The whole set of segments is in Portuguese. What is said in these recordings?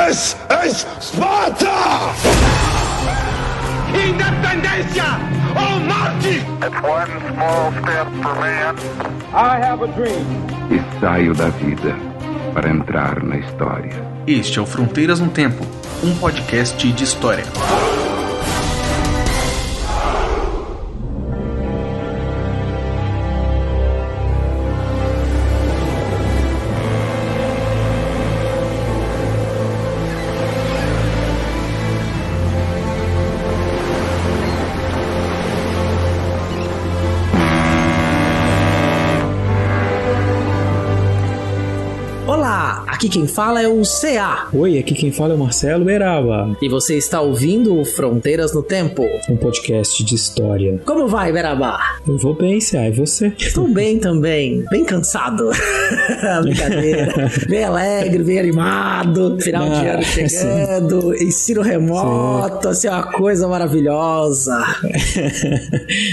This is Sparta! Independencia or morte! It's one small step for man. I have a dream. E saio da vida para entrar na história. Este é o Fronteiras no Tempo, um podcast de história. Olá, aqui quem fala é o CA. Oi, aqui quem fala é o Marcelo Beraba. E você está ouvindo Fronteiras no Tempo, um podcast de história. Como vai, Beraba? Eu vou bem, CA, e você? Estou bem também, bem cansado. Brincadeira. Bem alegre, bem animado. Final de ano chegando, ensino remoto, assim, uma coisa maravilhosa.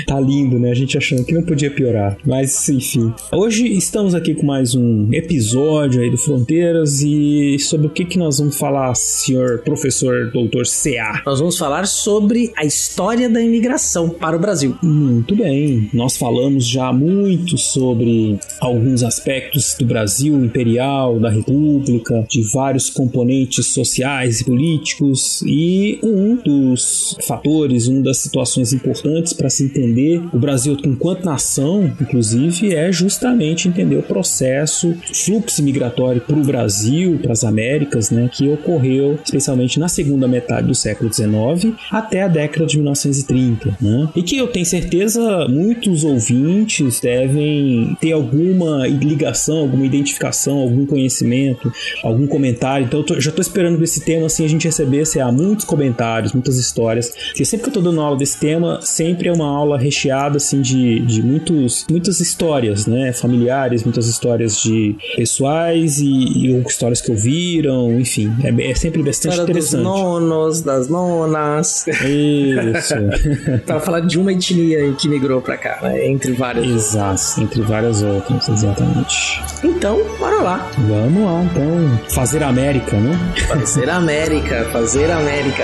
Tá lindo, né? A gente achando que não podia piorar. Mas, enfim. Hoje estamos aqui com mais um episódio aí do Fronteiras e sobre o que nós vamos falar, senhor professor doutor CA? Nós vamos falar sobre a história da imigração para o Brasil. Muito bem. Nós falamos já muito sobre alguns aspectos do Brasil imperial, da República, de vários componentes sociais e políticos, e um dos fatores, uma das situações importantes para se entender o Brasil enquanto nação, inclusive, é justamente entender o processo, fluxo migratório para o Brasil, para as Américas, né, que ocorreu especialmente na segunda metade do século XIX até a década de 1930, né, e que eu tenho certeza muitos ouvintes devem ter alguma ligação, alguma identificação, algum conhecimento, algum comentário. Então eu já estou esperando esse tema assim, a gente receber muitos comentários, muitas histórias, porque sempre que eu estou dando aula desse tema, sempre é uma aula recheada assim, de muitas histórias, né, familiares, muitas histórias de pessoais e histórias que ouviram, enfim, é sempre bastante história interessante. Dos nonos, das nonas. Isso. Para falar de uma etnia que migrou para cá, né, entre várias. Exato, entre várias outras, exatamente. Então, bora lá. Vamos lá, então, fazer América, né? Fazer América, fazer América.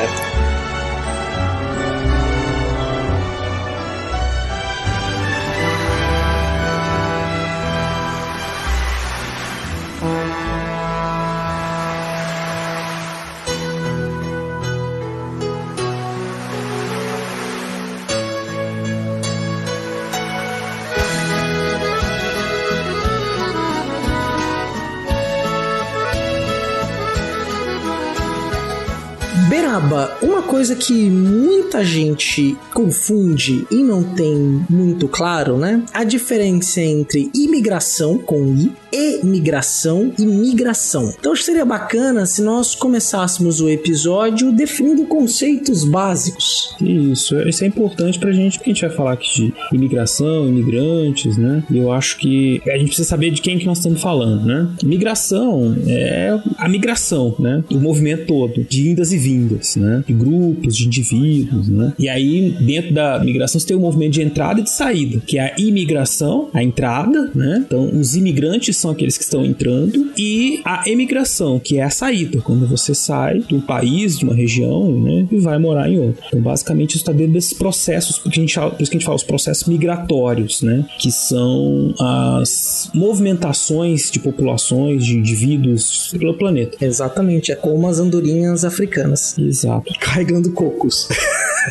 Beraba, uma coisa que muita gente confunde e não tem muito claro, né? A diferença entre imigração com I, emigração e migração. Então acho que seria bacana se nós começássemos o episódio definindo conceitos básicos. Isso é importante pra gente, porque a gente vai falar aqui de imigração, imigrantes, né? E eu acho que a gente precisa saber de quem que nós estamos falando, né? Migração é a migração, né? O movimento todo, de indas e vindas, né? De grupos, de indivíduos, né? E aí, dentro da migração, você tem o movimento de entrada e de saída, que é a imigração, a entrada, né? Então, os imigrantes são aqueles que estão entrando, e a emigração, que é a saída, quando você sai de um país, de uma região, né? E vai morar em outro. Então, basicamente, isso está dentro desses processos, por isso que a gente fala os processos migratórios, né? Que são as movimentações de populações, de indivíduos pelo planeta. Exatamente, é como as andorinhas africanas. Exato. Carregando cocos.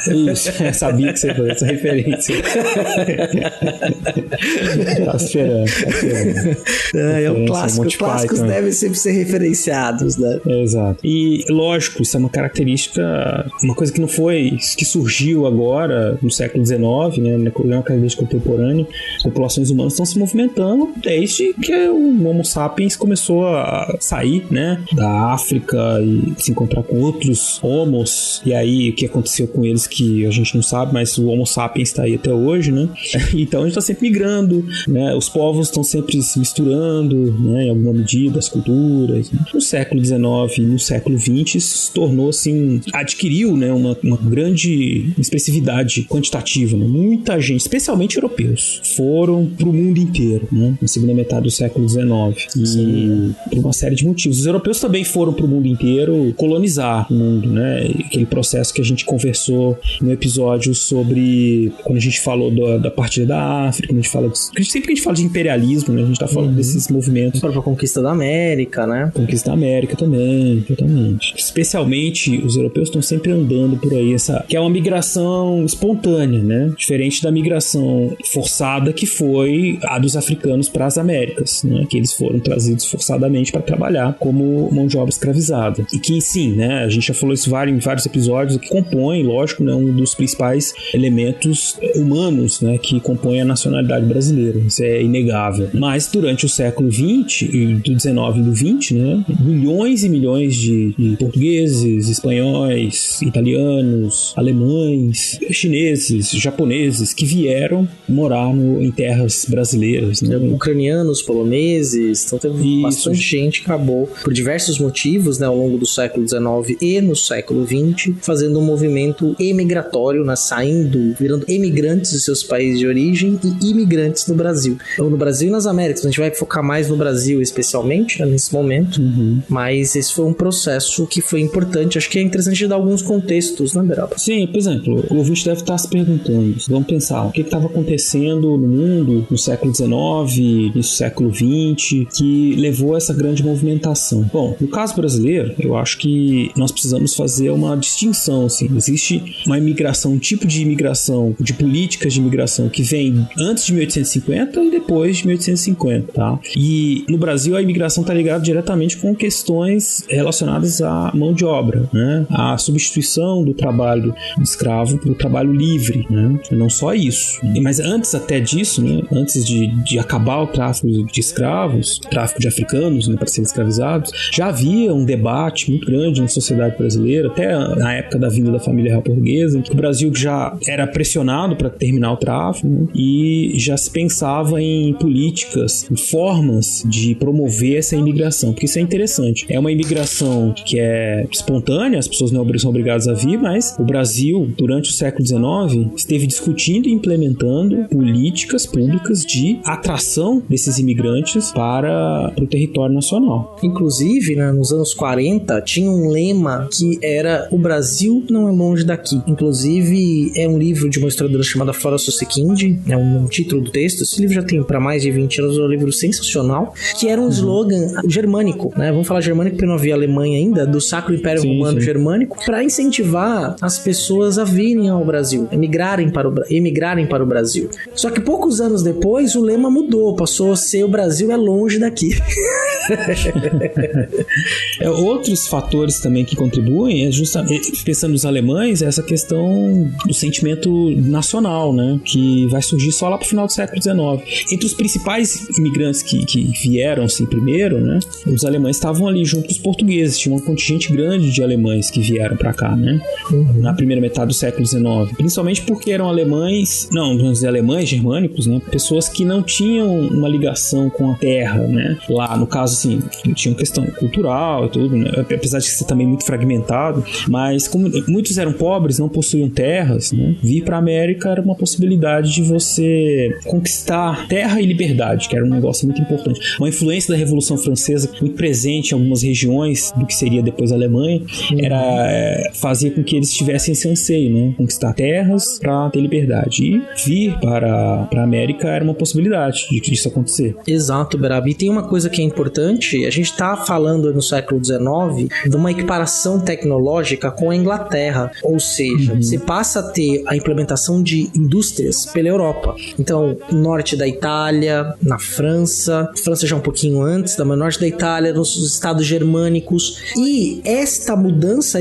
Isso, sabia que você ia fazer essa referência. Tá esperando. É um clássico. Os clássicos devem sempre ser referenciados, né? Exato. E, lógico, isso é uma característica, uma coisa que não foi, que surgiu agora, no século XIX, né? É uma característica contemporânea. Populações humanas estão se movimentando desde que o Homo sapiens começou a sair, né? Da África e se encontrar com outros homos. E aí, o que aconteceu com eles coisas que a gente não sabe, mas o Homo sapiens está aí até hoje, né? Então a gente está sempre migrando, né? Os povos estão sempre se misturando, né? Em alguma medida, as culturas. No século XIX e no século XX isso se tornou assim, adquiriu, né, uma grande expressividade quantitativa, né? Muita gente, especialmente europeus, foram para o mundo inteiro, né? Na segunda metade do século XIX. E por uma série de motivos. Os europeus também foram para o mundo inteiro colonizar o mundo, né? Aquele processo que a gente conversou no episódio sobre quando a gente falou da partida da África, quando a gente fala sempre que a gente fala de imperialismo, né? A gente tá falando desses movimentos. A própria conquista da América, né? Conquista da América também, totalmente. Especialmente os europeus estão sempre andando por aí, que é uma migração espontânea, né? Diferente da migração forçada que foi a dos africanos para as Américas, né? Que eles foram trazidos forçadamente para trabalhar como mão de obra escravizada. E que sim, né? A gente já falou isso em vários episódios, que compõe, lógico, né? Um dos principais elementos humanos, né? Que compõem a nacionalidade brasileira. Isso é inegável. Mas durante o século XX, do 19 e do 20, né? Milhões e milhões de portugueses, espanhóis, italianos, alemães, chineses, japoneses que vieram morar em terras brasileiras, né? Ucranianos, poloneses, então teve bastante gente que acabou, por diversos motivos, né, ao longo do século XIX e no século XX, fazendo um movimento emigratório, né, virando emigrantes dos seus países de origem e imigrantes no Brasil. Então, no Brasil e nas Américas, a gente vai focar mais no Brasil especialmente, né, nesse momento, mas esse foi um processo que foi importante. Acho que é interessante dar alguns contextos, né, Beraba? Sim, por exemplo, o ouvinte deve estar se perguntando, vamos pensar, o que estava acontecendo no mundo no século XIX, no século XX, que levou a essa grande movimentação. Bom, no caso brasileiro, eu acho que nós precisamos fazer uma distinção, assim. Existe uma imigração, um tipo de imigração, de políticas de imigração que vem antes de 1850 e depois de 1850, tá? E no Brasil a imigração está ligada diretamente com questões relacionadas à mão de obra, né? A substituição do trabalho escravo pelo trabalho livre, né? Não só isso. Mas antes até disso, né? Antes de acabar o tráfico de escravos, tráfico de africanos, né, para serem escravizados, já havia um debate muito grande na sociedade brasileira, até na época da vinda da família real portuguesa, em que o Brasil já era pressionado para terminar o tráfico, né, e já se pensava em políticas, em formas de promover essa imigração, porque isso é interessante. É uma imigração que é espontânea, as pessoas não são obrigadas a vir, mas o Brasil, durante o século XIX, esteve discutindo e implementando políticas públicas de atração desses imigrantes para o território nacional. Inclusive, né, nos anos 40, tinha um lema que era: o Brasil não é longe daqui. Inclusive, é um livro de uma historiadora chamada Flora Susequinde, é um título do texto. Esse livro já tem para mais de 20 anos, é um livro sensacional, que era um slogan germânico, né? Vamos falar germânico porque não havia Alemanha ainda, do Sacro Império Romano Germânico, para incentivar as pessoas a virem ao Brasil, emigrarem para o Brasil. Só que poucos anos depois, o lema mudou, passou a ser: o Brasil é longe daqui. Outros fatores também que contribuem é justamente, pensando nos alemães, essa questão do sentimento nacional, né, que vai surgir só lá pro final do século XIX. Entre os principais imigrantes que vieram assim primeiro, né, os alemães estavam ali junto com os portugueses, tinha um contingente grande de alemães que vieram para cá, né, na primeira metade do século XIX, principalmente porque eram alemães, não, vamos dizer alemães germânicos, né, pessoas que não tinham uma ligação com a terra, né, lá no caso assim, tinha uma questão cultural e tudo, né, apesar de ser também muito fragmentado, mas como muitos eram pobres, não possuíam terras, né, vir para a América era uma possibilidade de você conquistar terra e liberdade, que era um negócio muito importante. Uma influência da Revolução Francesa muito presente em algumas regiões do que seria depois a Alemanha, fazia com que eles tivessem esse anseio, né, conquistar terras para ter liberdade, e vir para a América era uma possibilidade disso acontecer. Exato, Beraba. E tem uma coisa que é importante, a gente está falando no século XIX de uma equiparação tecnológica com a Inglaterra, ou seja, você passa a ter a implementação de indústrias pela Europa. Então, norte da Itália, na França já um pouquinho antes, mas norte da Itália, nos estados germânicos, e essa mudança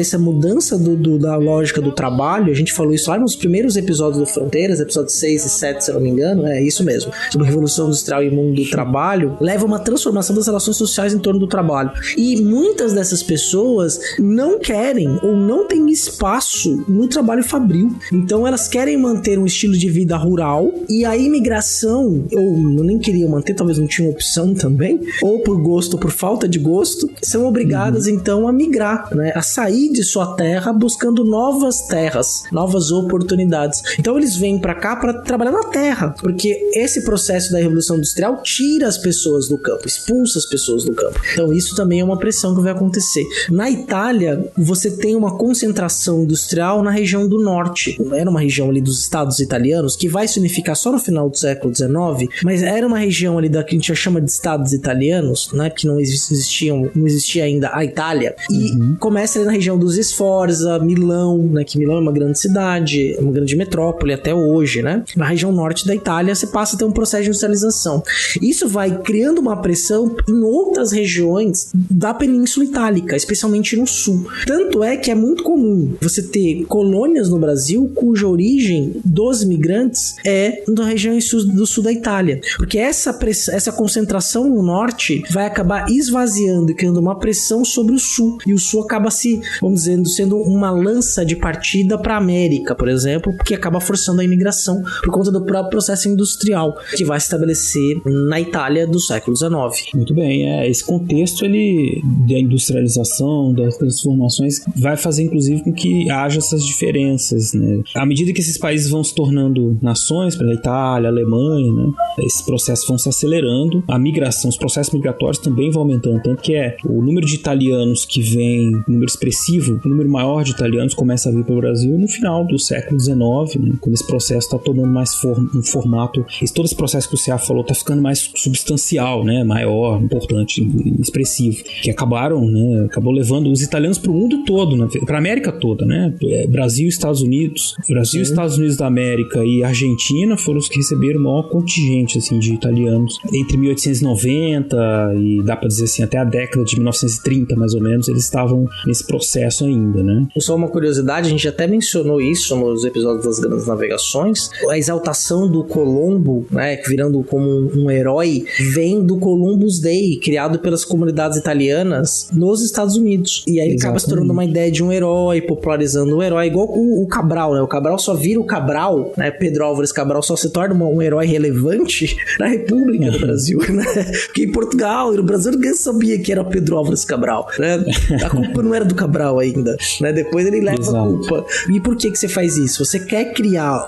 da lógica do trabalho, a gente falou isso lá nos primeiros episódios do Fronteiras, episódios 6 e 7, se eu não me engano, é isso mesmo, sobre a Revolução Industrial e mundo do trabalho, leva a uma transformação das relações sociais em torno do trabalho. E muitas dessas pessoas não querem ou não têm espaço no trabalho fabril. Então elas querem manter um estilo de vida rural, e a imigração, ou nem queria manter, talvez não tinha opção também, ou por gosto ou por falta de gosto, são obrigadas então a migrar, né? A sair de sua terra buscando novas terras, novas oportunidades. Então eles vêm pra cá pra trabalhar na terra, porque esse processo da Revolução Industrial tira as pessoas do campo, expulsa as pessoas do campo. Então isso também é uma pressão que vai acontecer. Na Itália, você tem uma concentração industrial na região do norte. Era uma região ali dos estados italianos, que vai se unificar só no final do século XIX, mas era uma região ali da que a gente já chama de estados italianos, né, que não existia ainda a Itália, e começa ali na região dos Sforza, Milão, né, que Milão é uma grande cidade, uma grande metrópole até hoje, né? Na região norte da Itália, você passa a ter um processo de industrialização. Isso vai criando uma pressão em outras regiões da Península Itálica, especialmente no sul. Tanto é que é muito comum você ter colônias no Brasil cuja origem dos imigrantes é na região do sul da Itália, porque essa concentração no norte vai acabar esvaziando e criando uma pressão sobre o sul, e o sul acaba vamos dizer, sendo uma lança de partida para a América, por exemplo, porque acaba forçando a imigração por conta do próprio processo industrial que vai se estabelecer na Itália do século XIX. Muito bem, esse contexto da industrialização, das transformações, vai fazer inclusive com que haja essas diferenças, né? À medida que esses países vão se tornando nações, para a Itália, a Alemanha, né, esses processos vão se acelerando, a migração, os processos migratórios também vão aumentando, tanto que o número de italianos que vem, número expressivo, o número maior de italianos começa a vir para o Brasil no final do século XIX, né, quando esse processo está tomando mais um formato, todo esse processo que o C.A. falou está ficando mais substancial, né, maior, importante, expressivo, que acabou levando os italianos para o mundo todo, né, para a América toda, né, Brasil e Estados Unidos, Estados Unidos da América e Argentina foram os que receberam o maior contingente assim, de italianos entre 1890 e dá para dizer assim, até a década de 1930 mais ou menos, eles estavam nesse processo ainda, né. Só uma curiosidade, a gente até mencionou isso nos episódios das Grandes Navegações, a exaltação do Colombo, né, virando como um herói, vem do Columbus Day, criado pelas comunidades italianas nos Estados Unidos, e aí acaba se tornando uma ideia de um herói, popularizando o herói, igual o Cabral, né, o Cabral só vira o Cabral, né, Pedro Álvares Cabral só se torna um herói relevante na República do Brasil, né, porque em Portugal e no Brasil ninguém sabia que era Pedro Álvares Cabral, né, a culpa não era do Cabral ainda, né, depois ele leva a culpa. E por que você faz isso? Você quer criar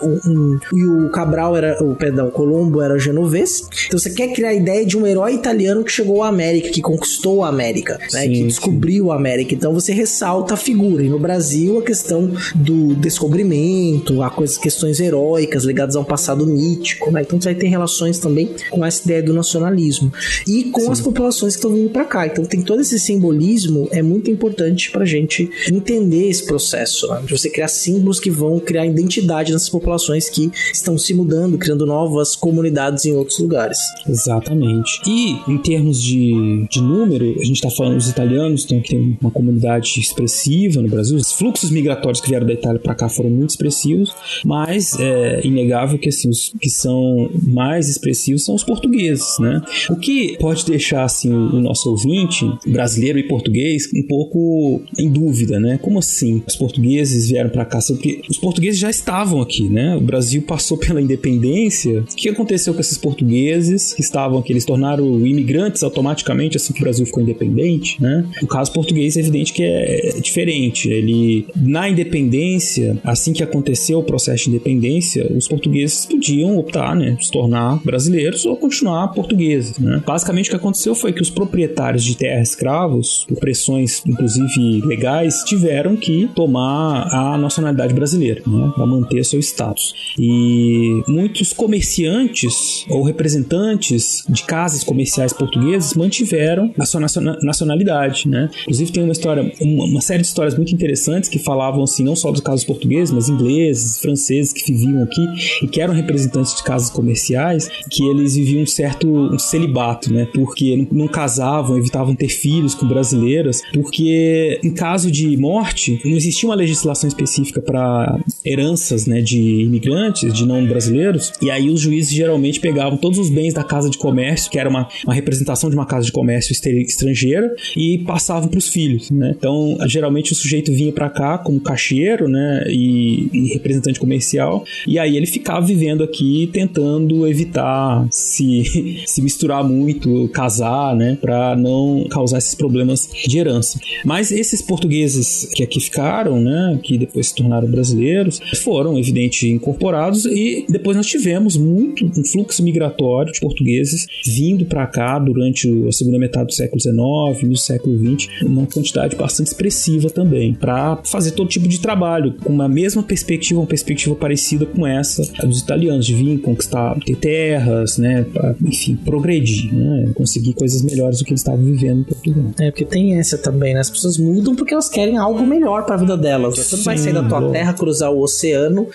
e o Cabral o Colombo era genovês, então você quer criar a ideia de um herói italiano que chegou à América, que conquistou a América, né, que descobriu a América, então você ressalta a figura, e no Brasil a questão do descobrimento, questões heróicas ligadas a um passado mítico, né, então você vai ter relações também com essa ideia do nacionalismo e com as populações que estão vindo pra cá, então tem todo esse simbolismo, é muito importante pra gente entender esse processo, né, de você criar símbolos que vão criar identidade nessas populações que estão se mudando, criando novas comunidades em outros lugares. Exatamente. E em termos de número, a gente está falando dos italianos, então que tem uma comunidade expressiva no Brasil, os fluxos migratórios que vieram da Itália para cá foram muito expressivos, mas é inegável que assim, os que são mais expressivos são os portugueses, né? O que pode deixar assim, o nosso ouvinte, brasileiro e português, um pouco em dúvida, né? Como assim? Os portugueses vieram para cá, porque os portugueses já estavam aqui, né? O Brasil passou pela independência. O que aconteceu com esses portugueses que estavam aqui? Eles tornaram imigrantes automaticamente assim que o Brasil ficou independente, né? O caso português é evidente que é diferente. Ele, na independência, assim que aconteceu o processo de independência, os portugueses podiam optar, né? Se tornar brasileiros ou continuar portugueses, né? Basicamente o que aconteceu foi que os proprietários de terra escravos, por pressões inclusive legais, tiveram que tomar a nacionalidade brasileira, né? Para manter seu status. E muitos comerciantes ou representantes de casas comerciais portugueses mantiveram a sua nacionalidade, né? Inclusive tem uma série de histórias muito interessantes que falavam assim, não só dos casos portugueses, mas ingleses, franceses que viviam aqui e que eram representantes de casas comerciais, que eles viviam um celibato, né? Porque não casavam, evitavam ter filhos com brasileiras, porque em caso de morte não existia uma legislação específica para heranças, né, de imigrantes, de não brasileiros, e aí os juízes geralmente pegavam todos os bens da casa de comércio, que era uma representação de uma casa de comércio estrangeira, e passavam para os filhos, né? Então geralmente o sujeito vinha para cá como cachê lixeiro, né, e representante comercial, e aí ele ficava vivendo aqui tentando evitar se misturar muito, casar, né, para não causar esses problemas de herança. Mas esses portugueses que aqui ficaram, né, que depois se tornaram brasileiros, foram, evidente, incorporados, e depois nós tivemos um fluxo migratório de portugueses vindo para cá durante a segunda metade do século XIX, no século XX, uma quantidade bastante expressiva também, para fazer todo tipo de trabalho, com uma mesma perspectiva, uma perspectiva parecida com essa dos italianos, de vir conquistar, ter terras, né, pra, enfim, progredir, né, conseguir coisas melhores do que eles estavam vivendo em Portugal. Porque tem essa também, né? As pessoas mudam porque elas querem algo melhor para a vida delas. Você não vai sair da tua terra, cruzar o oceano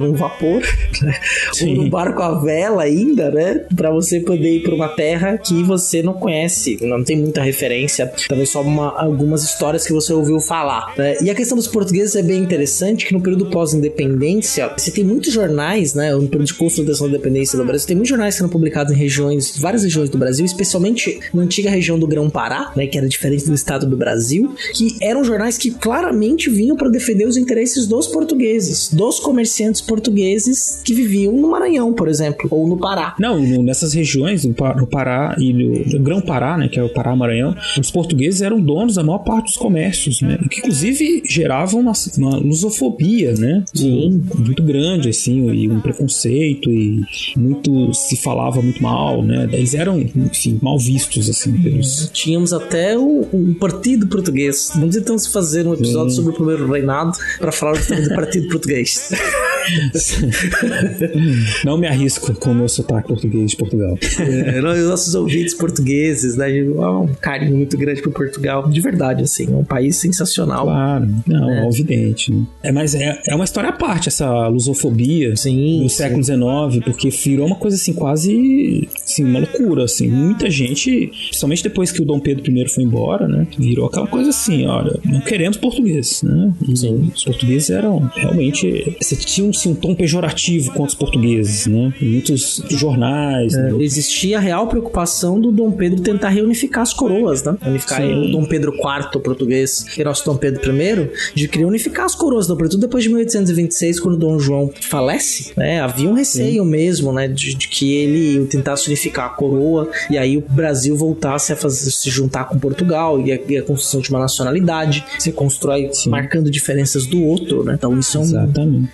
num vapor, né? Ou num barco à vela ainda, né? Para você poder ir para uma terra que você não conhece, não tem muita referência, talvez só algumas histórias que você ouviu falar, né? E a questão dos portugueses é bem interessante, que no período pós-independência, você tem muitos jornais, né? No período de consolidação da independência do Brasil, tem muitos jornais que são publicados em várias regiões do Brasil, especialmente na antiga região do Grão-Pará, né? Que era diferente do estado do Brasil, que eram jornais que claramente vinham para defender os interesses dos portugueses, dos comerciantes portugueses que viviam no Maranhão, por exemplo, ou no Pará. Não, nessas regiões, no Pará e no Grão-Pará, né, que é o Pará-Maranhão, os portugueses eram donos da maior parte dos comércios, né, que inclusive geravam uma lusofobia, né, muito grande, assim, e um preconceito, e muito se falava muito mal, né, eles eram, enfim, mal vistos, assim, pelos... Tínhamos até o Partido Português. Vamos então se fazer um episódio sobre o primeiro reinado para falar do Partido Português. Não me arrisco com o meu sotaque português de Portugal. Os nossos ouvintes portugueses, né, um carinho muito grande por Portugal, de verdade, assim, é um país sensacional. Claro, não, é evidente, né? Mas é uma história à parte, essa lusofobia do século XIX, porque virou uma coisa assim, quase assim, uma loucura, assim, muita gente, principalmente depois que o Dom Pedro I foi embora, né, virou aquela coisa assim, olha, não queremos portugueses, né? Os portugueses eram realmente, você tinha um tom pejorativo contra os portugueses, né? Em muitos jornais. Né? Existia a real preocupação do Dom Pedro tentar reunificar as coroas, né? Unificar o Dom Pedro IV português e nosso Dom Pedro I, de querer unificar as coroas, sobretudo depois de 1826, quando Dom João falece, né? Havia um receio mesmo, né? De que ele tentasse unificar a coroa e aí o Brasil voltasse a se juntar com Portugal e a construção de uma nacionalidade se constrói marcando diferenças do outro, né? Então isso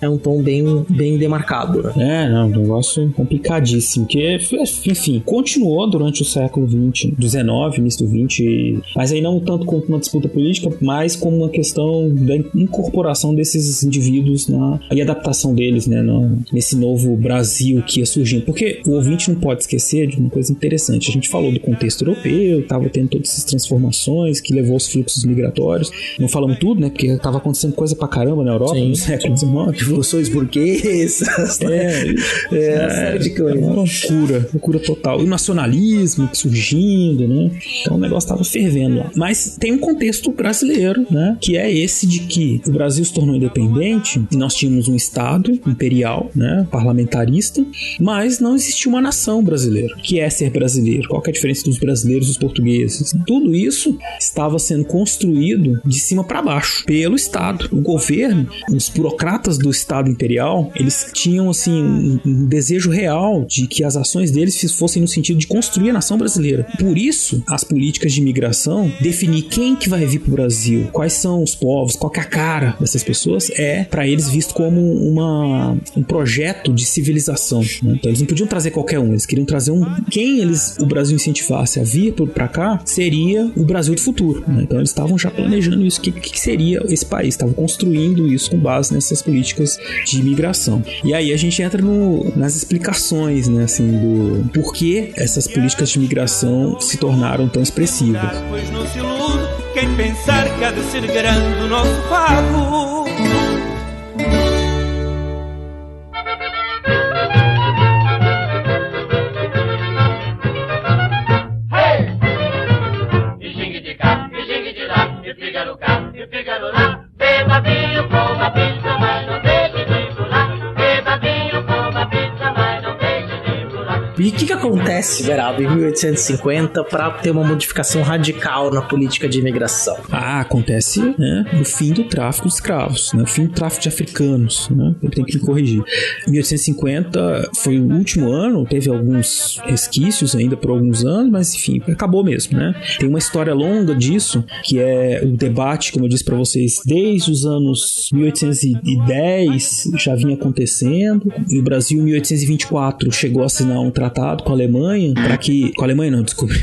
é um tom bem demarcado, né? Um negócio complicadíssimo, que, enfim, continuou durante o século XX, do XIX, início do XX, mas aí não tanto como uma disputa política, mas como uma questão da incorporação desses indivíduos e adaptação deles, né, nesse novo Brasil que ia surgindo, porque o ouvinte não pode esquecer de uma coisa interessante. A gente falou do contexto europeu, estava tendo todas essas transformações que levou aos fluxos migratórios, não falamos tudo, né, porque estava acontecendo coisa pra caramba na Europa no século XIX, revoluções burguesas, série de coisas. Uma loucura total. E o nacionalismo surgindo, né? Então o negócio tava fervendo lá. Mas tem um contexto brasileiro, né? Que é esse de que o Brasil se tornou independente e nós tínhamos um Estado imperial, né? Parlamentarista, mas não existia uma nação brasileira. Que é ser brasileiro? Qual que é a diferença dos brasileiros e dos portugueses? Tudo isso estava sendo construído de cima para baixo pelo Estado. O governo, os burocratas do Estado imperial, eles tinham assim um desejo real de que as ações deles fossem no sentido de construir a nação brasileira. Por isso, as políticas de imigração, definir quem que vai vir pro Brasil, quais são os povos, qual que é a cara dessas pessoas, é para eles visto como um projeto de civilização, né? Então eles não podiam trazer qualquer um, eles queriam trazer quem o Brasil incentivasse a vir para cá seria o Brasil do futuro, né? Então eles estavam já planejando isso, o que seria esse país, estavam construindo isso com base nessas políticas de imigração. E aí a gente entra nas explicações, né, assim, do porquê essas políticas de imigração se tornaram tão expressivas. Pois não se ilude quem pensar que há de ser grande o nosso pago. E o que acontece, Beraba, em 1850 para ter uma modificação radical na política de imigração? Acontece, né, o fim do tráfico de escravos, né, o fim do tráfico de africanos, né, eu tenho que me corrigir. Em 1850 foi o último ano, teve alguns resquícios ainda por alguns anos, mas enfim, acabou mesmo, né. Tem uma história longa disso, que é o debate, como eu disse para vocês, desde os anos 1810 já vinha acontecendo, e o Brasil em 1824 chegou a assinar um tratado com a Alemanha,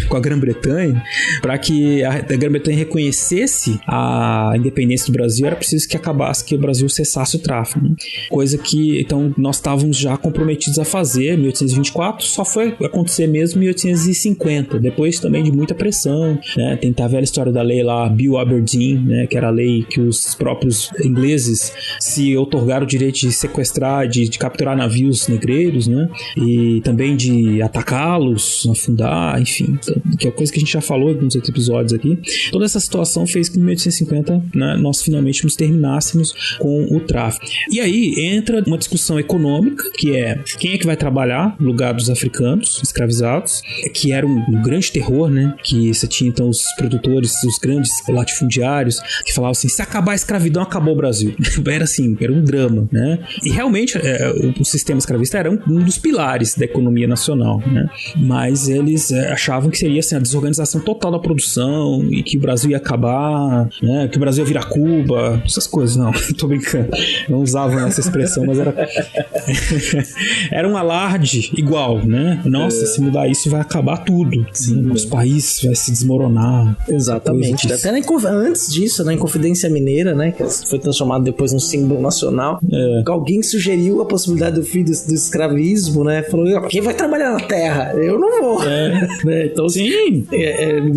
com a Grã-Bretanha, para que a Grã-Bretanha reconhecesse a independência do Brasil, era preciso que acabasse, que o Brasil cessasse o tráfico, né? Coisa que, então, nós estávamos já comprometidos a fazer em 1824, só foi acontecer mesmo em 1850, depois também de muita pressão, né? Tem a velha história da lei lá, Bill Aberdeen, né? Que era a lei que os próprios ingleses se outorgaram o direito de sequestrar, de capturar navios negreiros, né? E também de atacá-los, afundar, enfim, que é coisa que a gente já falou em alguns episódios aqui. Toda essa situação fez que em 1850, né, nós finalmente nos terminássemos com o tráfico. E aí entra uma discussão econômica, que é quem é que vai trabalhar no lugar dos africanos escravizados, que era um grande terror, né? Que você tinha então os produtores, os grandes latifundiários, que falavam assim, se acabar a escravidão, acabou o Brasil. Era assim, era um drama, né? E realmente o sistema escravista era um dos pilares da economia nacional, né? Mas eles achavam que seria assim, a desorganização total da produção e que o Brasil ia acabar, né? Que o Brasil ia virar Cuba, essas coisas. Não, tô brincando, não usavam essa expressão, mas era um alarde igual, né? Nossa, se mudar isso vai acabar tudo. Sim, os países vai se desmoronar. Exatamente. Até antes disso, na Inconfidência Mineira, né? Que foi transformado depois num símbolo nacional. Alguém sugeriu a possibilidade do fim do escravismo, né? Falou, quem vai trabalhar na terra? Eu não vou. Né? Então, sim.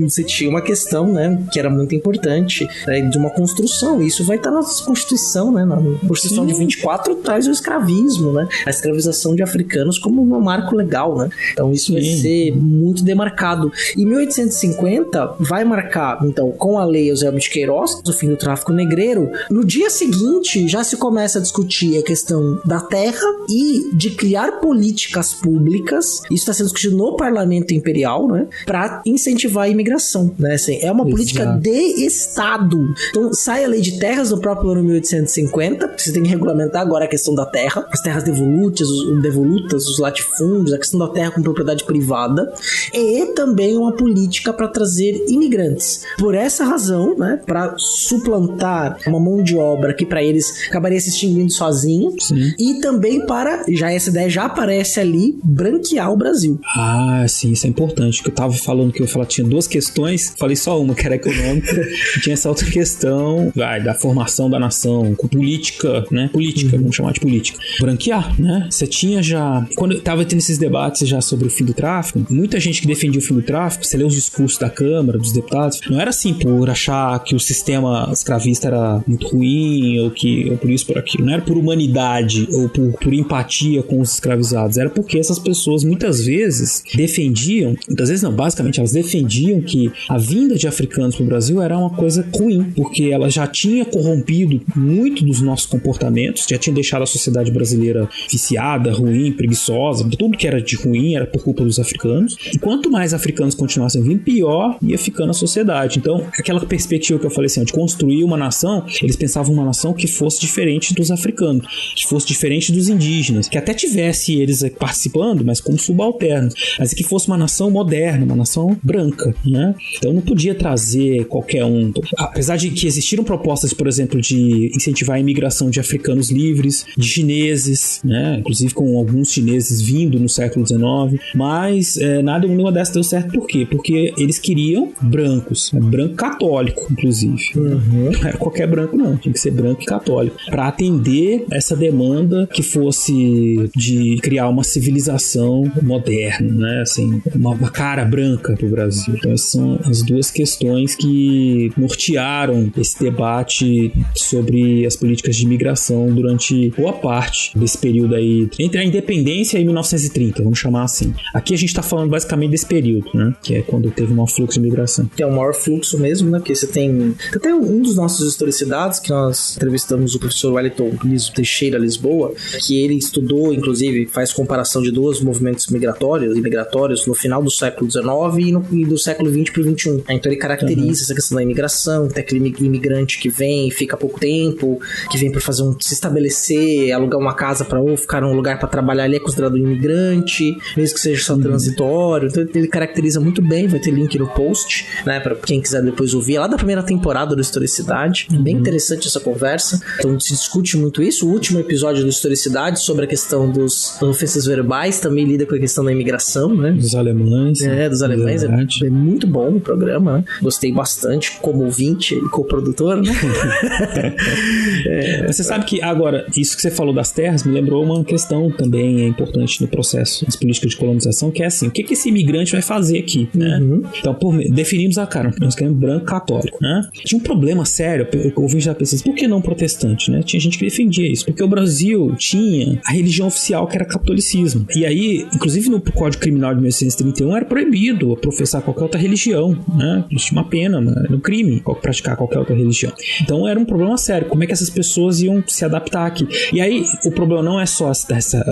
Você tinha uma questão, né? Que era muito importante, né, de uma construção. Isso vai estar na Constituição, né? Na Constituição de 24 traz o escravismo, né? A escravização de africanos como um marco legal, né? Então isso vai ser muito demarcado. E 1850 vai marcar, então, com a lei Eusébio de Queiroz, o fim do tráfico negreiro. No dia seguinte, já se começa a discutir a questão da terra e de criar políticas públicas. Isso está sendo discutido no Parlamento Imperial, né? Para incentivar a imigração, né? Assim, é uma política de Estado. Então, sai a lei de terras no próprio ano 1850. Você tem que regulamentar agora a questão da terra, as terras devolutas, os latifúndios, a questão da terra com propriedade privada, e também uma política para trazer imigrantes. Por essa razão, né, para suplantar uma mão de obra que para eles acabaria se extinguindo sozinha, e também para, essa ideia já aparece ali, branquear o Brasil. Sim, isso é importante, que eu tava falando que eu tinha duas questões, falei só uma, que era econômica, e tinha essa outra questão, da formação da nação, com política, né, vamos chamar de política. Branquear, né, você tinha já, quando eu tava tendo esses debates já sobre o fim do tráfico, muita gente que defendia o fim do tráfico, você lê os discursos da Câmara, dos deputados, não era assim por achar que o sistema escravista era muito ruim, ou por isso, por aquilo, não era por humanidade, ou por empatia com os escravizados, era porque essas pessoas muitas vezes defendiam, basicamente elas defendiam que a vinda de africanos pro Brasil era uma coisa ruim, porque ela já tinha corrompido muito dos nossos comportamentos, já tinha deixado a sociedade brasileira viciada, ruim, preguiçosa, tudo que era de ruim era por culpa dos africanos, e quanto mais africanos continuassem vindo, pior ia ficando a sociedade. Então, aquela perspectiva que eu falei assim, de construir uma nação, eles pensavam uma nação que fosse diferente dos africanos, que fosse diferente dos indígenas, que até tivesse eles participando, mas como subalternos, mas que fosse uma nação moderna, uma nação branca, né? Então não podia trazer qualquer um. Apesar de que existiram propostas, por exemplo, de incentivar a imigração de africanos livres, de chineses, né? Inclusive com alguns chineses vindo no século XIX, mas nenhuma dessas deu certo. Por quê? Porque eles queriam brancos, branco católico, inclusive. Não era qualquer branco, não. Tinha que ser branco e católico, para atender essa demanda que fosse de criar uma civilização moderna, né? Assim, uma cara branca pro Brasil. Então essas são as duas questões que nortearam esse debate sobre as políticas de imigração durante boa parte desse período aí, entre a independência e 1930, vamos chamar assim. Aqui a gente tá falando basicamente desse período, né? Que é quando teve um maior fluxo de imigração. Que é o maior fluxo mesmo, né? Porque você tem até um dos nossos historicidades, que nós entrevistamos o professor Wellington Teixeira Lisboa, que ele estudou, inclusive, faz comparação de dois movimentos movimentos migratórios no final do século XIX e do século XX para o XXI. Então ele caracteriza essa questão da imigração, que tem aquele imigrante que vem e fica pouco tempo, que vem para se estabelecer, alugar uma casa para ou ficar num lugar para trabalhar, ele é considerado um imigrante, mesmo que seja só transitório. Então ele caracteriza muito bem, vai ter link no post, né, para quem quiser depois ouvir, é lá da primeira temporada do Historicidade. Bem interessante essa conversa. Então se discute muito isso. O último episódio do Historicidade sobre a questão das ofensas verbais também lida com a questão da imigração, né? Dos alemães. Dos alemães. É muito bom o programa, né? Gostei bastante como ouvinte e co-produtor, né? Você sabe que, agora, isso que você falou das terras me lembrou uma questão também importante no processo das políticas de colonização, que é assim, o que esse imigrante vai fazer aqui, né? Então, definimos nós queremos branco católico, né? Tinha um problema sério, eu ouvi já pessoas, por que não protestante, né? Tinha gente que defendia isso, porque o Brasil tinha a religião oficial que era catolicismo, e aí, inclusive no Código Criminal de 1831 era proibido professar qualquer outra religião, né? Tinha uma pena, era um crime praticar qualquer outra religião. Então era um problema sério, como é que essas pessoas iam se adaptar aqui? E aí o problema não é só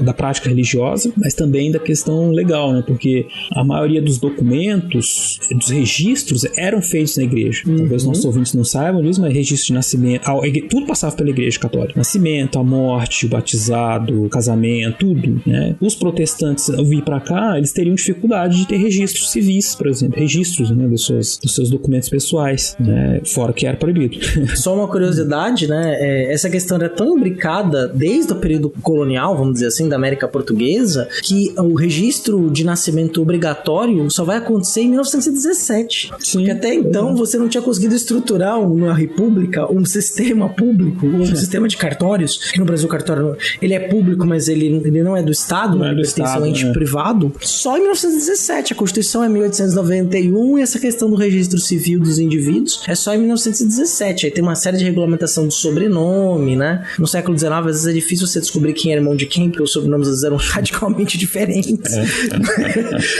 da prática religiosa, mas também da questão legal, né? Porque a maioria dos documentos, dos registros, eram feitos na igreja. Talvez nossos ouvintes não saibam disso, mas registro de nascimento, tudo passava pela igreja católica. Nascimento, a morte, o batizado, o casamento, tudo, né? Os protestantes, ao vir pra cá, eles teriam dificuldade de ter registros civis, por exemplo, registros, né, dos seus documentos pessoais, né? Fora que era proibido. Só uma curiosidade, né? Essa questão era tão imbricada desde o período colonial, vamos dizer assim, da América Portuguesa, que o registro de nascimento obrigatório só vai acontecer em 1917. Sim, porque até então você não tinha conseguido estruturar uma república, um sistema público, um sistema de cartórios, que no Brasil o cartório ele é público, mas ele não é do Estado, não é do pertence Estado, a um ente privado. Só em 1917. A Constituição é 1891 e essa questão do registro civil dos indivíduos é só em 1917. Aí tem uma série de regulamentação do sobrenome, né? No século XIX, às vezes é difícil você descobrir quem era irmão de quem, porque os sobrenomes às vezes eram radicalmente diferentes.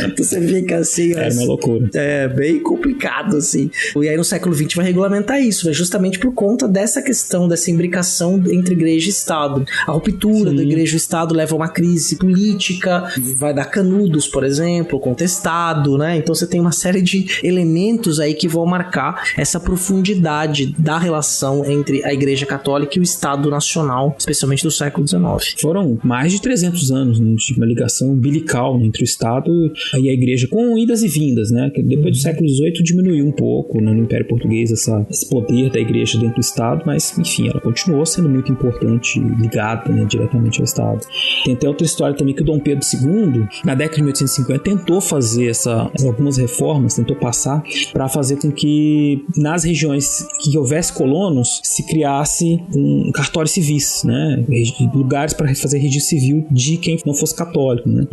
Então você fica assim... Era uma loucura. É bem complicado, assim. E aí no século XX vai regulamentar isso, justamente por conta dessa questão, dessa imbricação entre igreja e Estado. A ruptura da igreja e Estado leva a uma crise política, vai dar canudos, por exemplo, contestado, né? Então você tem uma série de elementos aí que vão marcar essa profundidade da relação entre a Igreja Católica e o Estado Nacional, especialmente do século XIX. Foram mais de 300 anos, né, de uma ligação umbilical, né, entre o Estado e a Igreja, com idas e vindas, né? Que depois do século XVIII diminuiu um pouco, né, no Império Português esse poder da Igreja dentro do Estado, mas enfim, ela continuou sendo muito importante, ligada, né, diretamente ao Estado. Tem até outra história também que o Dom Pedro II, na década de 1850, tentou fazer algumas reformas, tentou passar para fazer com que nas regiões que houvesse colonos se criasse um cartório civis, né? Lugares para fazer registro civil de quem não fosse católico, né?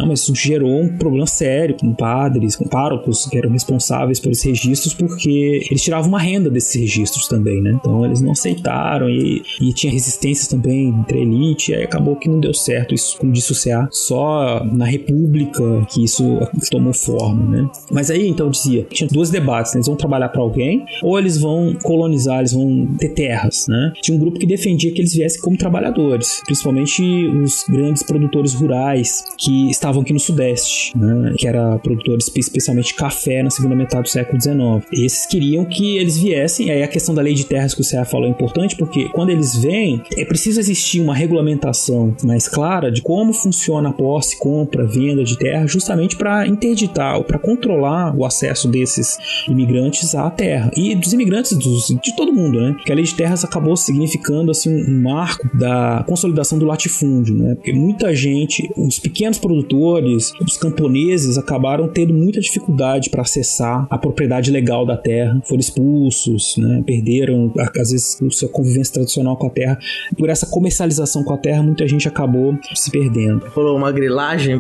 Mas isso gerou um problema sério com padres, com párocos que eram responsáveis por esses registros, porque eles tiravam uma renda desses registros também, né? Então eles não aceitaram e tinha resistências também entre a elite, e aí acabou que não deu certo isso, como disse o CA, só na República que isso tomou forma, né? Mas aí, então, eu dizia, tinha dois debates, né? Eles vão trabalhar para alguém ou eles vão colonizar, eles vão ter terras, né? Tinha um grupo que defendia que eles viessem como trabalhadores, principalmente os grandes produtores rurais que estavam aqui no Sudeste, né? Que eram produtores especialmente de café na segunda metade do século XIX. Esses queriam que eles viessem, aí a questão da lei de terras que o CA falou é importante, porque quando eles vêm, é preciso existir uma regulamentação mais clara de como funciona a posse, compra, venda de terra, justamente para interditar ou para controlar o acesso desses imigrantes à terra. E dos imigrantes de todo mundo, né? Porque a lei de terras acabou significando assim, um marco da consolidação do latifúndio, né? Porque muita gente, os pequenos produtores, os camponeses acabaram tendo muita dificuldade para acessar a propriedade legal da terra, foram expulsos, né? Perderam, às vezes, a sua convivência tradicional com a terra. Por essa comercialização com a terra, muita gente acabou se perdendo. Falou uma grilagem,